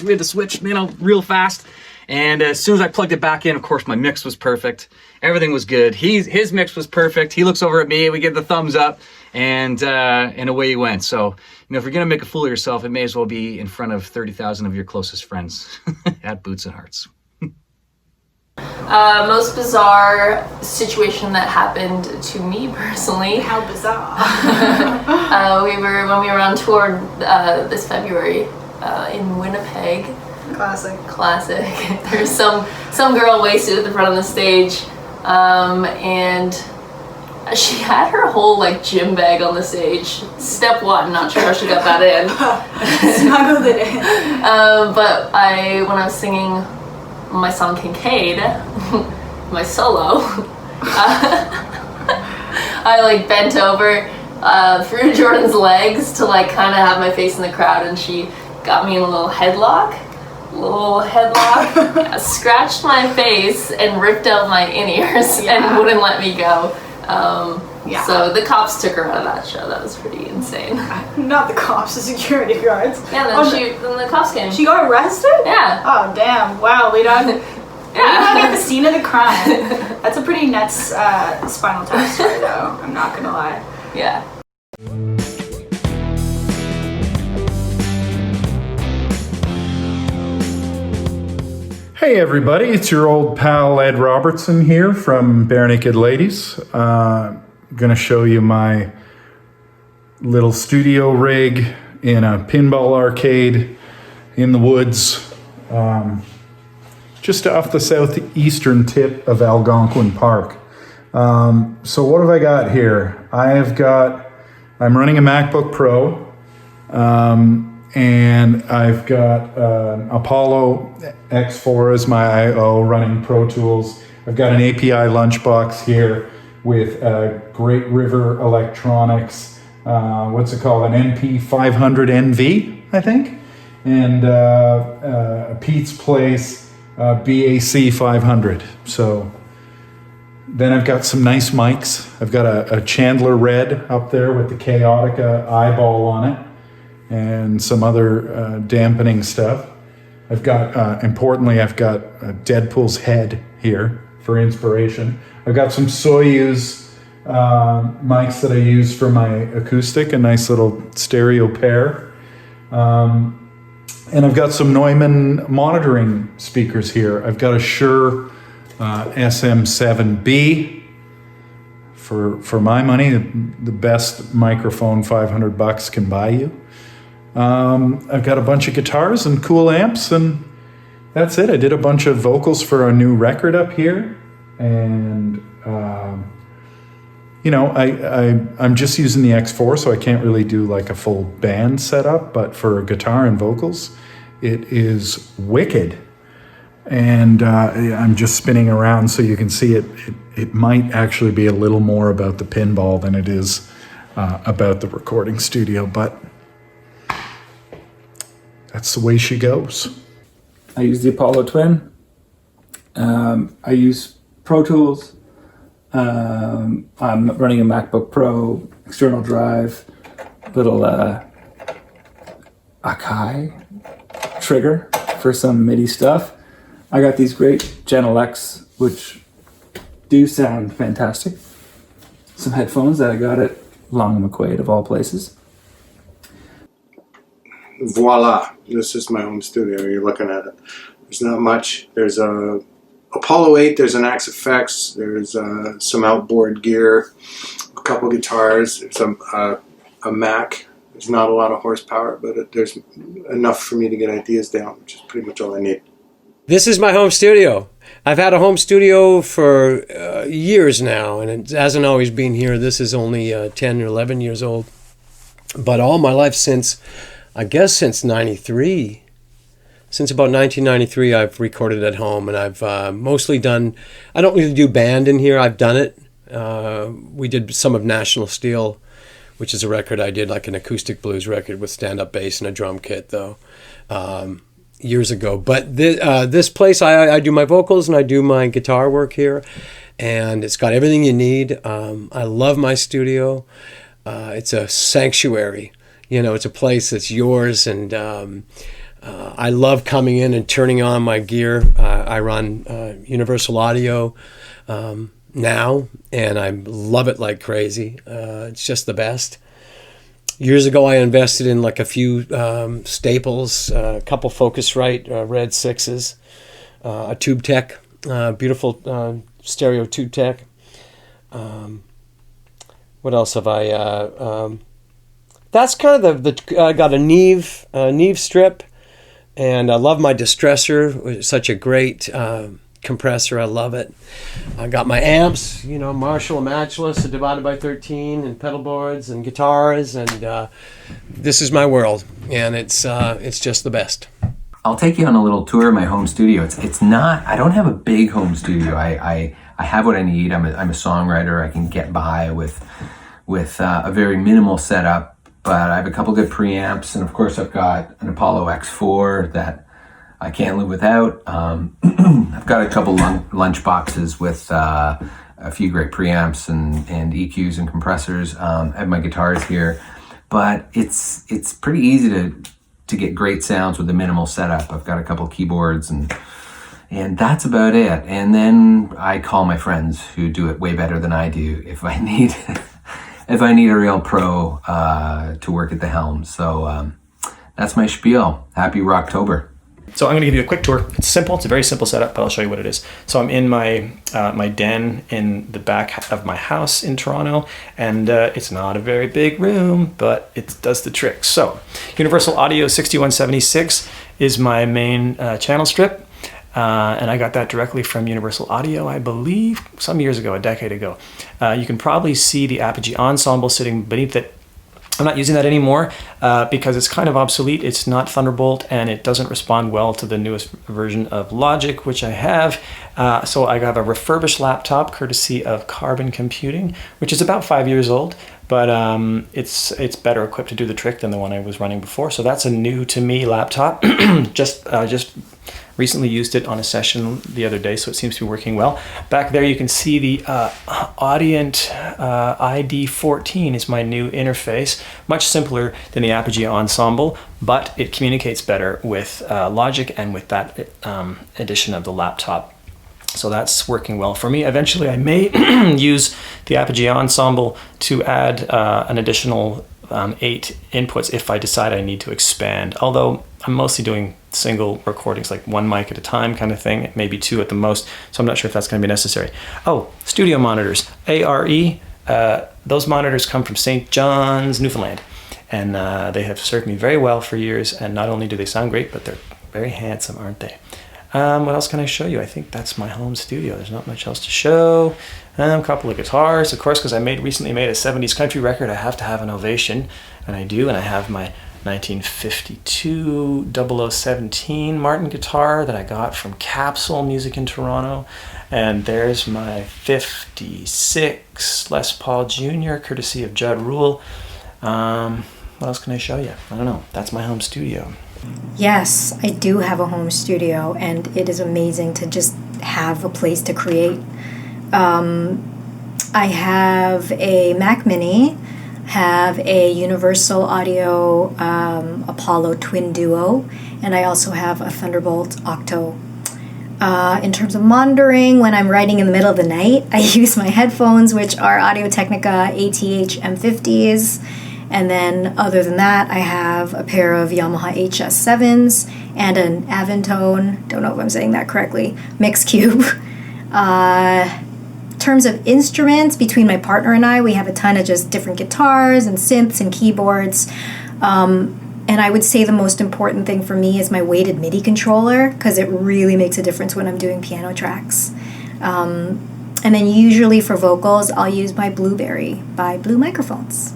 We had to switch, real fast. And as soon as I plugged it back in, of course, my mix was perfect. Everything was good. His mix was perfect. He looks over at me, we give the thumbs up, and away he went. So, if you're going to make a fool of yourself, it may as well be in front of 30,000 of your closest friends at Boots and Hearts. Most bizarre situation that happened to me personally. How bizarre? When we were on tour this February in Winnipeg. Classic. There's some girl wasted at the front of the stage, and she had her whole gym bag on the stage. Step one, not sure how she got that in. Smuggled it in. But when I was singing my song Kincaid, my solo, I bent over through Jordan's legs to kind of have my face in the crowd, and she got me in a little headlock, scratched my face and ripped out my in-ears and wouldn't let me go. So the cops took her out of that show. That was pretty insane. Not the cops, the security guards. Yeah, then the cops came. She got arrested? Yeah. Oh, damn. Wow, we don't get the scene of the crime. That's a pretty nuts Spinal Tap story, though. I'm not gonna lie. Yeah. Hey everybody, it's your old pal Ed Robertson here from Barenaked Ladies. I'm going to show you my little studio rig in a pinball arcade in the woods, just off the southeastern tip of Algonquin Park. So what have I got here? I'm running a MacBook Pro, and I've got Apollo X4 as my I/O running Pro Tools. I've got an API lunchbox here with Great River Electronics, what's it called, an NP500NV, I think, and Pete's Place BAC 500. So then I've got some nice mics. I've got a Chandler Red up there with the Chaotica eyeball on it, and some other dampening stuff. I've got, importantly, I've got Deadpool's head here for inspiration. I've got some Soyuz mics that I use for my acoustic, a nice little stereo pair. And I've got some Neumann monitoring speakers here. I've got a Shure SM7B. For my money, the best microphone $500 can buy you. I've got a bunch of guitars and cool amps, and that's it. I did a bunch of vocals for a new record up here, and I'm just using the X4, so I can't really do like a full band setup, but for guitar and vocals, it is wicked. And I'm just spinning around so you can see it. It might actually be a little more about the pinball than it is about the recording studio, but that's the way she goes. I use the Apollo Twin. I use Pro Tools. I'm running a MacBook Pro, external drive, little Akai trigger for some MIDI stuff. I got these great Channel X, which do sound fantastic. Some headphones that I got at Long and McQuaid, of all places. Voila, this is my home studio. You're looking at it. There's not much. There's a Apollo 8, there's an Axe Effects, there's some outboard gear, a couple guitars, there's a Mac. There's not a lot of horsepower, but there's enough for me to get ideas down, which is pretty much all I need. This is my home studio. I've had a home studio for years now, and it hasn't always been here. This is only 10 or 11 years old. But all my life since 93, since about 1993, I've recorded at home, and I've mostly done, I don't really do band in here. I've done it. We did some of National Steel, which is a record I did, like an acoustic blues record with stand-up bass and a drum kit, though, years ago. But this place, I do my vocals and I do my guitar work here, and it's got everything you need. I love my studio. It's a sanctuary. You know, it's a place that's yours, and I love coming in and turning on my gear. I run Universal Audio now, and I love it like crazy. It's just the best. Years ago, I invested in like a few staples, a couple Focusrite Red 6s, a Tube Tech, beautiful stereo Tube Tech. What else have I? That's kind of I got a Neve strip, and I love my distressor. It's such a great compressor. I love it. I got my amps, you know, Marshall Matchless, divided by 13, and pedal boards and guitars, and this is my world, and it's just the best. I'll take you on a little tour of my home studio. It's not, I don't have a big home studio. I have what I need. I'm a songwriter. I can get by with a very minimal setup, but I have a couple good preamps, and of course I've got an Apollo X4 that I can't live without. I've got a couple lunch boxes with a few great preamps and EQs and compressors. I have my guitars here, but it's pretty easy to get great sounds with a minimal setup. I've got a couple keyboards and that's about it. And then I call my friends who do it way better than I do if I need a real pro to work at the helm. So that's my spiel. Happy Rocktober. So I'm going to give you a quick tour. It's simple. It's a very simple setup, but I'll show you what it is. So I'm in my my den in the back of my house in Toronto, and it's not a very big room, but it does the trick. So Universal Audio 6176 is my main channel strip, and I got that directly from Universal Audio, I believe, some years ago, a decade ago. You can probably see the Apogee Ensemble sitting beneath it. I'm not using that anymore because it's kind of obsolete. It's not Thunderbolt, and it doesn't respond well to the newest version of Logic, which I have. So I have a refurbished laptop courtesy of Carbon Computing, which is about 5 years old, but it's better equipped to do the trick than the one I was running before. So that's a new to me laptop. just recently used it on a session the other day, so it seems to be working well. Back there you can see the Audient ID14 is my new interface. Much simpler than the Apogee Ensemble, but it communicates better with Logic and with that edition of the laptop. So that's working well for me. Eventually I may use the Apogee Ensemble to add an additional 8 inputs if I decide I need to expand. Although I'm mostly doing single recordings, like one mic at a time kind of thing, maybe 2 at the most. So I'm not sure if that's going to be necessary. Oh, studio monitors, ARE. Those monitors come from St. John's, Newfoundland. And they have served me very well for years. And not only do they sound great, but they're very handsome, aren't they? What else can I show you? I think that's my home studio. There's not much else to show. A couple of guitars, of course, because I recently made a 70s country record. I have to have an Ovation, and I do. And I have my 1952 0017 Martin guitar that I got from Capsule Music in Toronto. And there's my 56 Les Paul Jr., courtesy of Judd Rule. What else can I show you? I don't know. That's my home studio. Yes, I do have a home studio, and it is amazing to just have a place to create. I have a Mac Mini, have a Universal Audio Apollo Twin Duo, and I also have a Thunderbolt Octo. In terms of monitoring, when I'm writing in the middle of the night, I use my headphones, which are Audio-Technica ATH M50s. And then other than that, I have a pair of Yamaha HS7s and an Aventone, don't know if I'm saying that correctly, Mix Cube. In terms of instruments, between my partner and I, we have a ton of just different guitars and synths and keyboards. And I would say the most important thing for me is my weighted MIDI controller, because it really makes a difference when I'm doing piano tracks. And then usually for vocals, I'll use my Blueberry by Blue Microphones.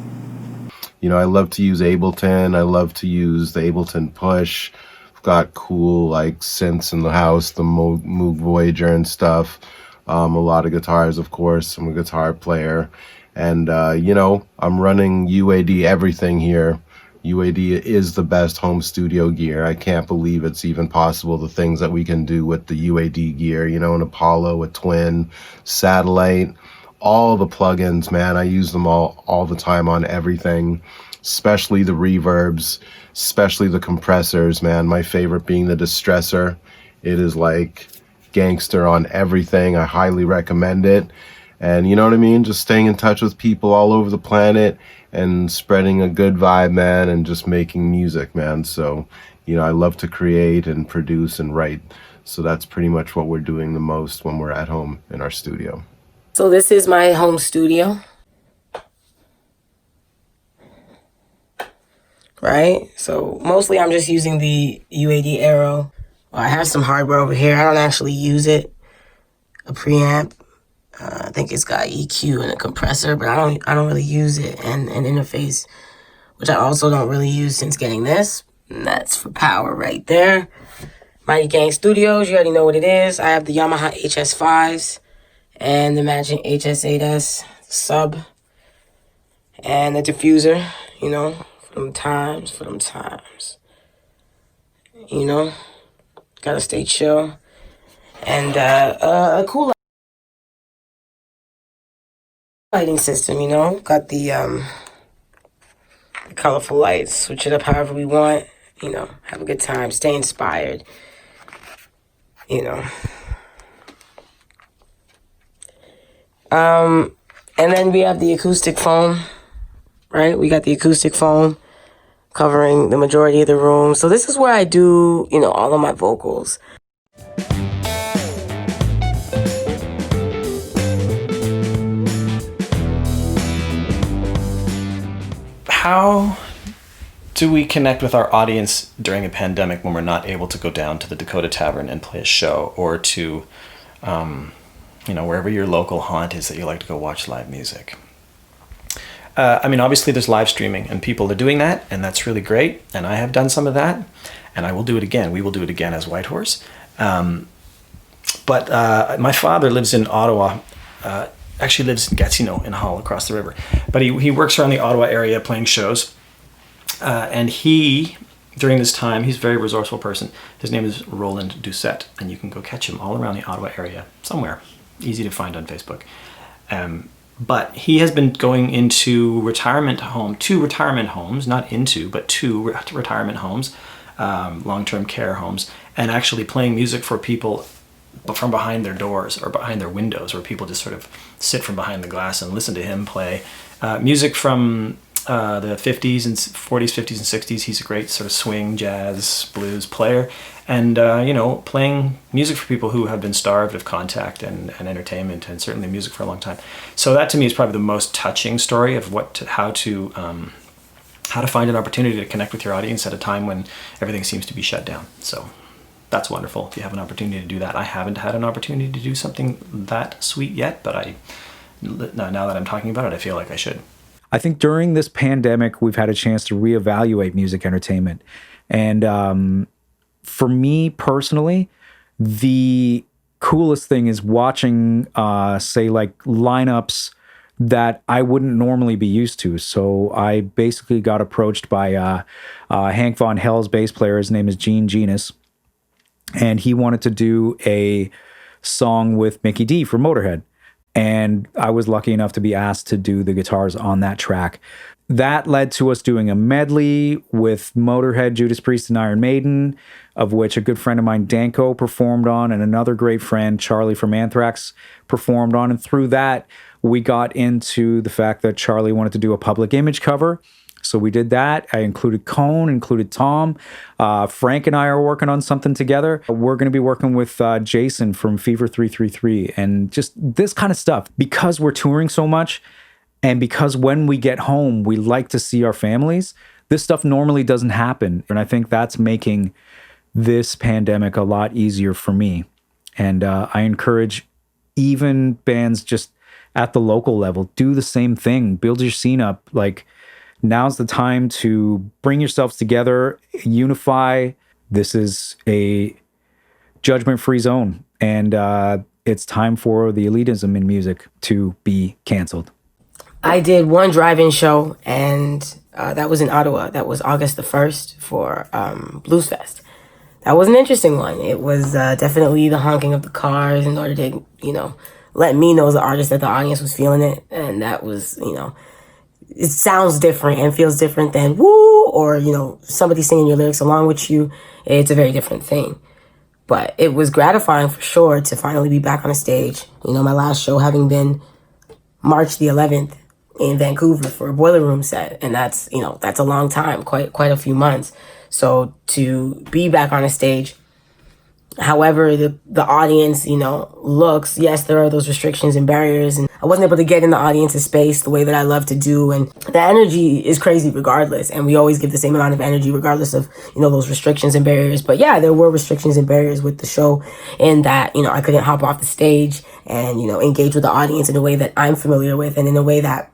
You know, I love to use Ableton. I love to use the Ableton Push. I've got cool like synths in the house, the Moog Voyager and stuff. A lot of guitars, of course. I'm a guitar player. And, you know, I'm running UAD everything here. UAD is the best home studio gear. I can't believe it's even possible, the things that we can do with the UAD gear. You know, an Apollo, a Twin, Satellite. All the plugins, man, I use them all the time on everything, especially the reverbs, especially the compressors, man. My favorite being the Distressor. It is like gangster on everything. I highly recommend it. And you know what I mean? Just staying in touch with people all over the planet and spreading a good vibe, man, and just making music, man. So, you know, I love to create and produce and write. So that's pretty much what we're doing the most when we're at home in our studio. So this is my home studio, right? So mostly I'm just using the UAD Aero. I have some hardware over here. I don't actually use it. A preamp. I think it's got EQ and a compressor, but I don't really use it, and an interface, which I also don't really use since getting this. And that's for power right there. Mighty Gang Studios, you already know what it is. I have the Yamaha HS5s. And the matching HS8S sub and the diffuser, you know, for them times, you know, gotta stay chill. And a cool lighting system, you know, got the colorful lights, switch it up however we want, you know, have a good time, stay inspired, you know. And then we have the acoustic foam, right? We got the acoustic foam covering the majority of the room. So this is where I do, you know, all of my vocals. How do we connect with our audience during a pandemic when we're not able to go down to the Dakota Tavern and play a show, or to you know, wherever your local haunt is that you like to go watch live music? I mean, obviously there's live streaming and people are doing that, and that's really great. And I have done some of that, and I will do it again. We will do it again as Whitehorse. But my father lives in Ottawa, actually lives in Gatineau in Hull across the river. But he works around the Ottawa area playing shows. And he, during this time, he's a very resourceful person. His name is Roland Doucet, and you can go catch him all around the Ottawa area somewhere. Easy to find on Facebook. But he has been going into two retirement homes, not into, but two retirement homes, long-term care homes, and actually playing music for people from behind their doors or behind their windows, where people just sort of sit from behind the glass and listen to him play music from the 50s and 40s, 50s and 60s. He's a great sort of swing, jazz, blues player. And, you know, playing music for people who have been starved of contact and entertainment, and certainly music for a long time. So that to me is probably the most touching story of how to find an opportunity to connect with your audience at a time when everything seems to be shut down. So that's wonderful if you have an opportunity to do that. I haven't had an opportunity to do something that sweet yet, but now that I'm talking about it, I feel like I should. I think during this pandemic, we've had a chance to reevaluate music entertainment. And for me personally, the coolest thing is watching, say, like lineups that I wouldn't normally be used to. So I basically got approached by Hank Von Hell's bass player. His name is Gene Genus. And he wanted to do a song with Mickey D for Motorhead. And I was lucky enough to be asked to do the guitars on that track. That led to us doing a medley with Motorhead, Judas Priest, and Iron Maiden, of which a good friend of mine, Danko, performed on, and another great friend, Charlie from Anthrax, performed on. And through that, we got into the fact that Charlie wanted to do a Public Image cover. So we did that. I included Cone, included Tom. Frank and I are working on something together. We're going to be working with Jason from Fever 333 and just this kind of stuff. Because we're touring so much, and because when we get home, we like to see our families, this stuff normally doesn't happen. And I think that's making this pandemic a lot easier for me. And I encourage even bands just at the local level, do the same thing. Build your scene up. Like, now's the time to bring yourselves together, unify. This is a judgment-free zone. And it's time for the elitism in music to be canceled. I did one drive-in show, and that was in Ottawa. That was August the 1st for Blues Fest. That was an interesting one. It was definitely the honking of the cars in order to, let me know as the artist that the audience was feeling it. And that was, it sounds different and feels different than woo, or, somebody singing your lyrics along with you. It's a very different thing. But it was gratifying for sure to finally be back on a stage. My last show having been March the 11th in Vancouver for a Boiler Room set. And that's, that's a long time, quite a few months. So to be back on a stage, however the audience, looks, yes, there are those restrictions and barriers, and I wasn't able to get in the audience's space the way that I love to do, and the energy is crazy regardless, and we always give the same amount of energy regardless of, those restrictions and barriers. But yeah, there were restrictions and barriers with the show in that, I couldn't hop off the stage and, engage with the audience in a way that I'm familiar with and in a way that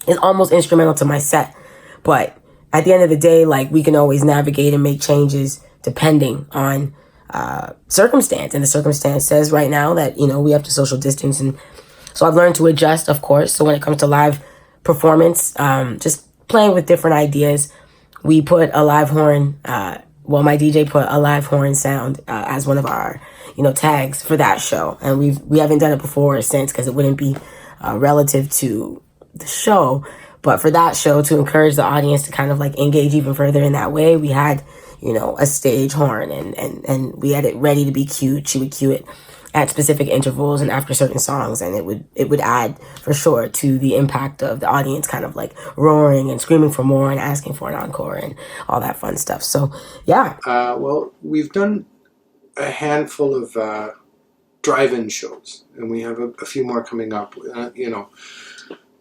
is almost instrumental to my set. But at the end of the day, like, we can always navigate and make changes depending on circumstance. And the circumstance says right now that, we have to social distance. And so I've learned to adjust, of course. So when it comes to live performance, just playing with different ideas, we put a live horn, my DJ put a live horn sound as one of our, tags for that show. And we haven't done it before or since, because it wouldn't be relative to the show. But for that show, to encourage the audience to kind of like engage even further in that way, we had, a stage horn and we had it ready to be cued. She would cue it at specific intervals and after certain songs, and it would add for sure to the impact of the audience kind of like roaring and screaming for more and asking for an encore and all that fun stuff. So yeah. Well, we've done a handful of drive-in shows, and we have a few more coming up.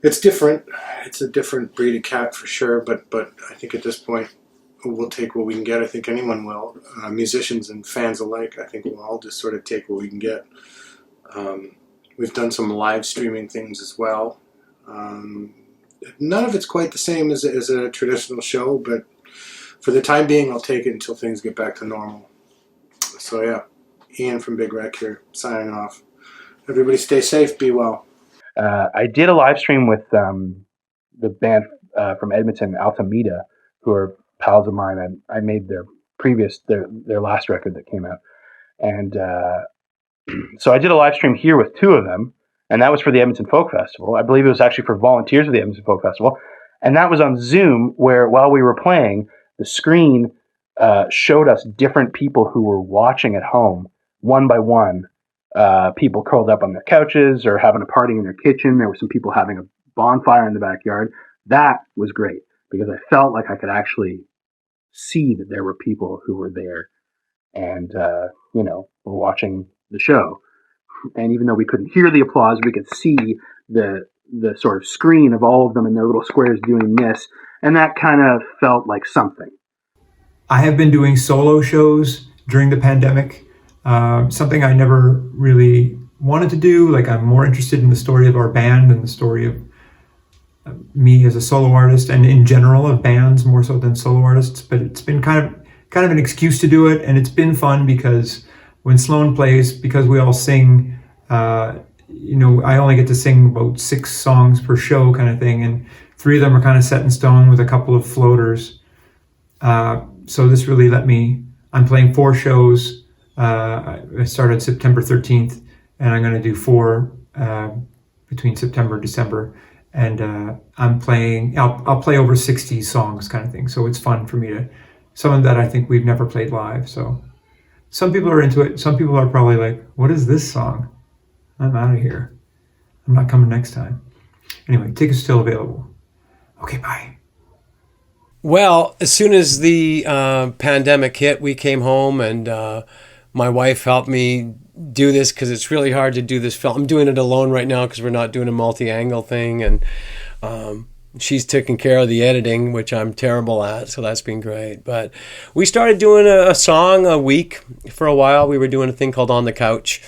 It's different. It's a different breed of cat for sure, but I think at this point we'll take what we can get. I think anyone will. Musicians and fans alike, I think we'll all just sort of take what we can get. We've done some live streaming things as well. None of it's quite the same as a traditional show, but for the time being, I'll take it until things get back to normal. So yeah, Ian from Big Rec here, signing off. Everybody stay safe, be well. I did a live stream with the band from Edmonton, Altameda, who are pals of mine. I made their last record that came out. And so I did a live stream here with two of them, and that was for the Edmonton Folk Festival. I believe it was actually for volunteers of the Edmonton Folk Festival. And that was on Zoom, where while we were playing, the screen showed us different people who were watching at home, one by one. People curled up on their couches or having a party in their kitchen. There were some people having a bonfire in the backyard. That was great because I felt like I could actually see that there were people who were there and, were watching the show. And even though we couldn't hear the applause, we could see the sort of screen of all of them in their little squares doing this. And that kind of felt like something. I have been doing solo shows during the pandemic. Something I never really wanted to do. Like, I'm more interested in the story of our band and the story of me as a solo artist, and in general of bands more so than solo artists. But it's been kind of an excuse to do it, and it's been fun because when Sloan plays, because we all sing, I only get to sing about 6 songs per show kind of thing, and 3 of them are kind of set in stone with a couple of floaters. So this really I'm playing 4 shows. I started September 13th, and I'm going to do 4 between September and December. And I'll play over 60 songs kind of thing. So it's fun for me some of that I think we've never played live. So some people are into it. Some people are probably like, what is this song? I'm out of here. I'm not coming next time. Anyway, tickets still available. Okay, bye. Well, as soon as the pandemic hit, we came home, and my wife helped me do this because it's really hard to do this film. I'm doing it alone right now because we're not doing a multi-angle thing, and she's taking care of the editing, which I'm terrible at, so that's been great. But we started doing a song a week for a while. We were doing a thing called On the Couch.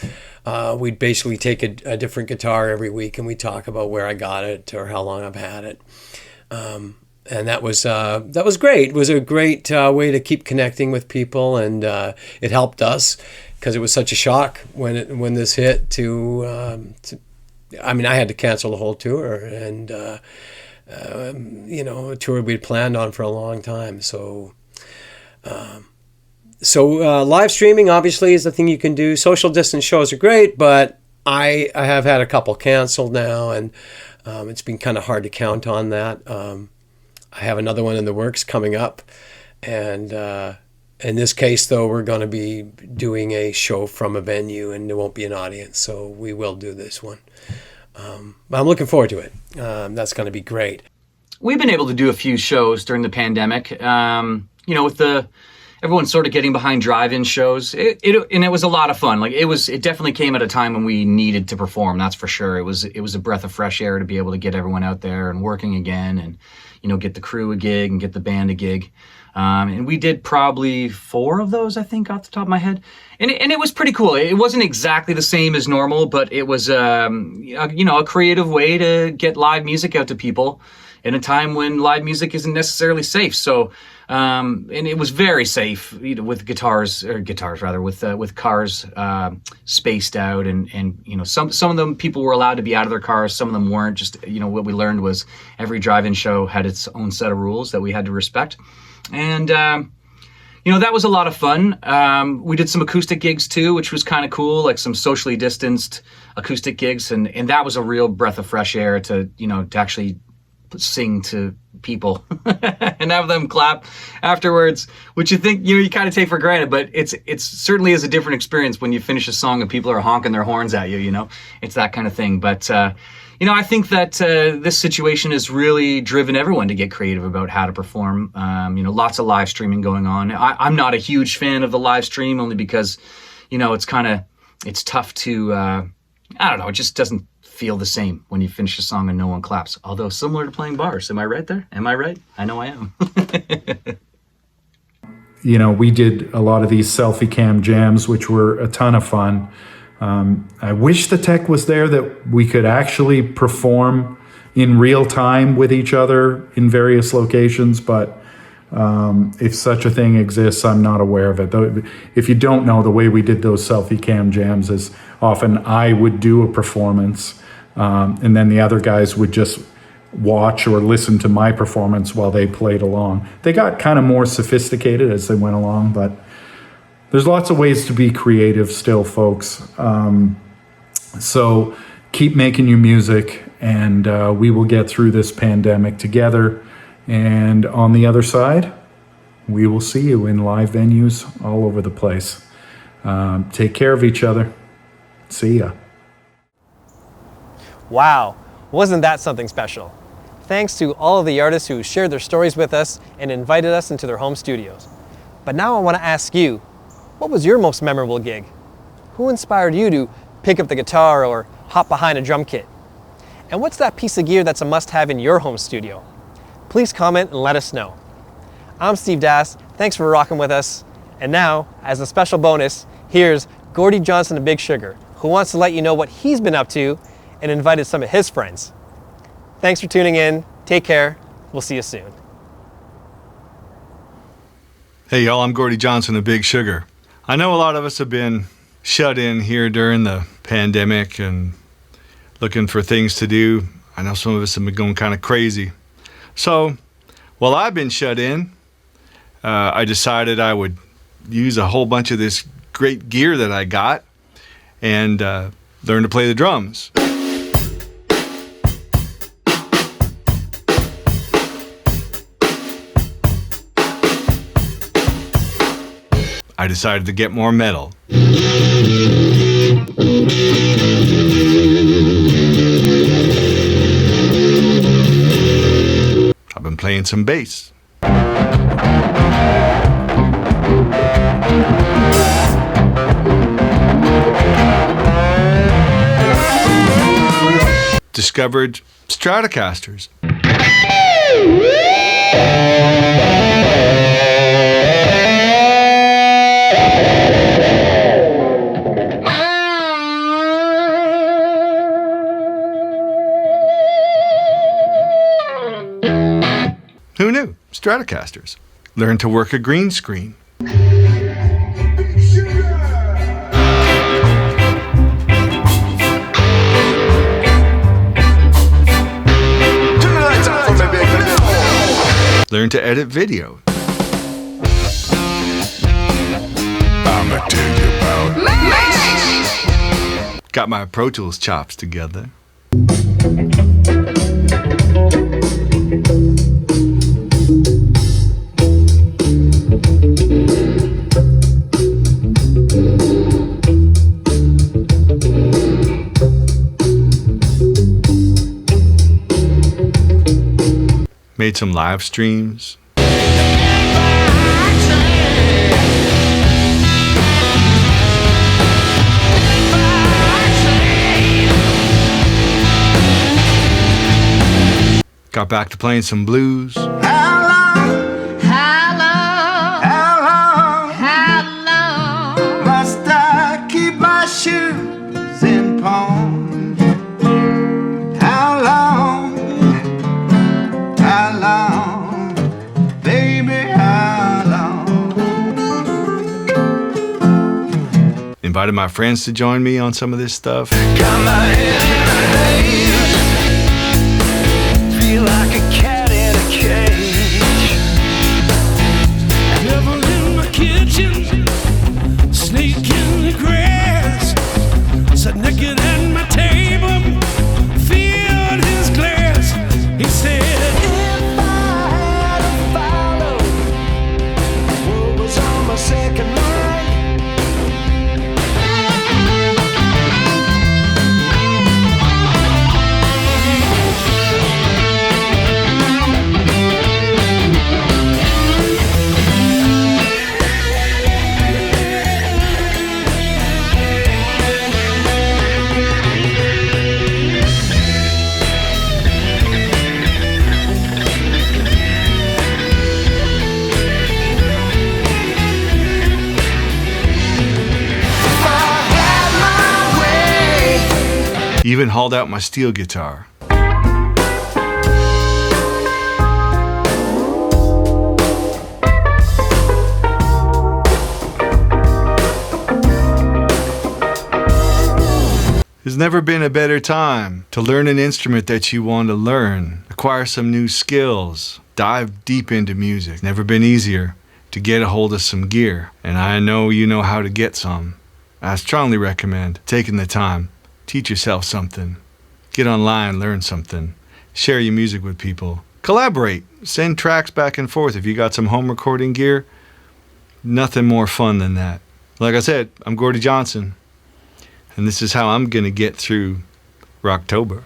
We'd basically take a different guitar every week, and we talk about where I got it or how long I've had it. And that was great. It was a great way to keep connecting with people, and it helped us because it was such a shock when this hit. I had to cancel the whole tour, and a tour we'd planned on for a long time. So live streaming obviously is the thing you can do. Social distance shows are great, but I have had a couple canceled now, and it's been kind of hard to count on that. I have another one in the works coming up, and in this case, though, we're going to be doing a show from a venue, and there won't be an audience, so we will do this one. But I'm looking forward to it. That's going to be great. We've been able to do a few shows during the pandemic, with everyone sort of getting behind drive-in shows. It was a lot of fun. It definitely came at a time when we needed to perform, that's for sure. It was a breath of fresh air to be able to get everyone out there and working again, and get the crew a gig and get the band a gig. And we did probably 4 of those, I think, off the top of my head. And it was pretty cool. It wasn't exactly the same as normal, but it was, a creative way to get live music out to people in a time when live music isn't necessarily safe. So, and it was very safe, with with cars spaced out, and some of them people were allowed to be out of their cars, some of them weren't. Just what we learned was every drive-in show had its own set of rules that we had to respect, and that was a lot of fun. We did some acoustic gigs too, which was kind of cool, like some socially distanced acoustic gigs, and that was a real breath of fresh air to actually sing to people and have them clap afterwards, which you think you kind of take for granted, but it's certainly is a different experience when you finish a song and people are honking their horns at you. It's that kind of thing. But I think that this situation has really driven everyone to get creative about how to perform. Lots of live streaming going on. I'm not a huge fan of the live stream, only because it's tough to I don't know, it just doesn't feel the same when you finish a song and no one claps. Although similar to playing bars. Am I right there? Am I right? I know I am. We did a lot of these selfie cam jams, which were a ton of fun. I wish the tech was there that we could actually perform in real time with each other in various locations, but if such a thing exists, I'm not aware of it. Though, if you don't know, the way we did those selfie cam jams is often I would do a performance, and then the other guys would just watch or listen to my performance while they played along. They got kind of more sophisticated as they went along, but there's lots of ways to be creative still, folks. So keep making your music, and we will get through this pandemic together. And on the other side, we will see you in live venues all over the place. Take care of each other. See ya. Wow, wasn't that something special? Thanks to all of the artists who shared their stories with us and invited us into their home studios. But now I want to ask you, what was your most memorable gig? Who inspired you to pick up the guitar or hop behind a drum kit? And what's that piece of gear that's a must-have in your home studio? Please comment and let us know. I'm Steve Dass, thanks for rocking with us. And now, as a special bonus, here's Gordie Johnson of Big Sugar, who wants to let you know what he's been up to and invited some of his friends. Thanks for tuning in. Take care. We'll see you soon. Hey y'all, I'm Gordie Johnson of Big Sugar. I know a lot of us have been shut in here during the pandemic and looking for things to do. I know some of us have been going kind of crazy. So, while I've been shut in, I decided I would use a whole bunch of this great gear that I got and learn to play the drums. I decided to get more metal. I've been playing some bass. Discovered Stratocasters. Who knew? Stratocasters. Learn to work a green screen. Learn to edit video. I'ma tell you about got my Pro Tools chops together. Made some live streams. Got back to playing some blues. Must I keep my shoes in pawn? How long, baby, how long? Invited my friends to join me on some of this stuff. Got my head in my hands, feel like a cat in a cage. Devil in my kitchen, snake in the grass, sat naked at my table, filled his glass. He said, if I had a follow, what was on my second line? Even hauled out my steel guitar. There's never been a better time to learn an instrument that you want to learn, acquire some new skills, dive deep into music. Never been easier to get a hold of some gear, and I know you know how to get some. I strongly recommend taking the time. Teach yourself something. Get online, learn something. Share your music with people. Collaborate. Send tracks back and forth. If you got some home recording gear, nothing more fun than that. Like I said, I'm Gordie Johnson, and this is how I'm going to get through Rocktober.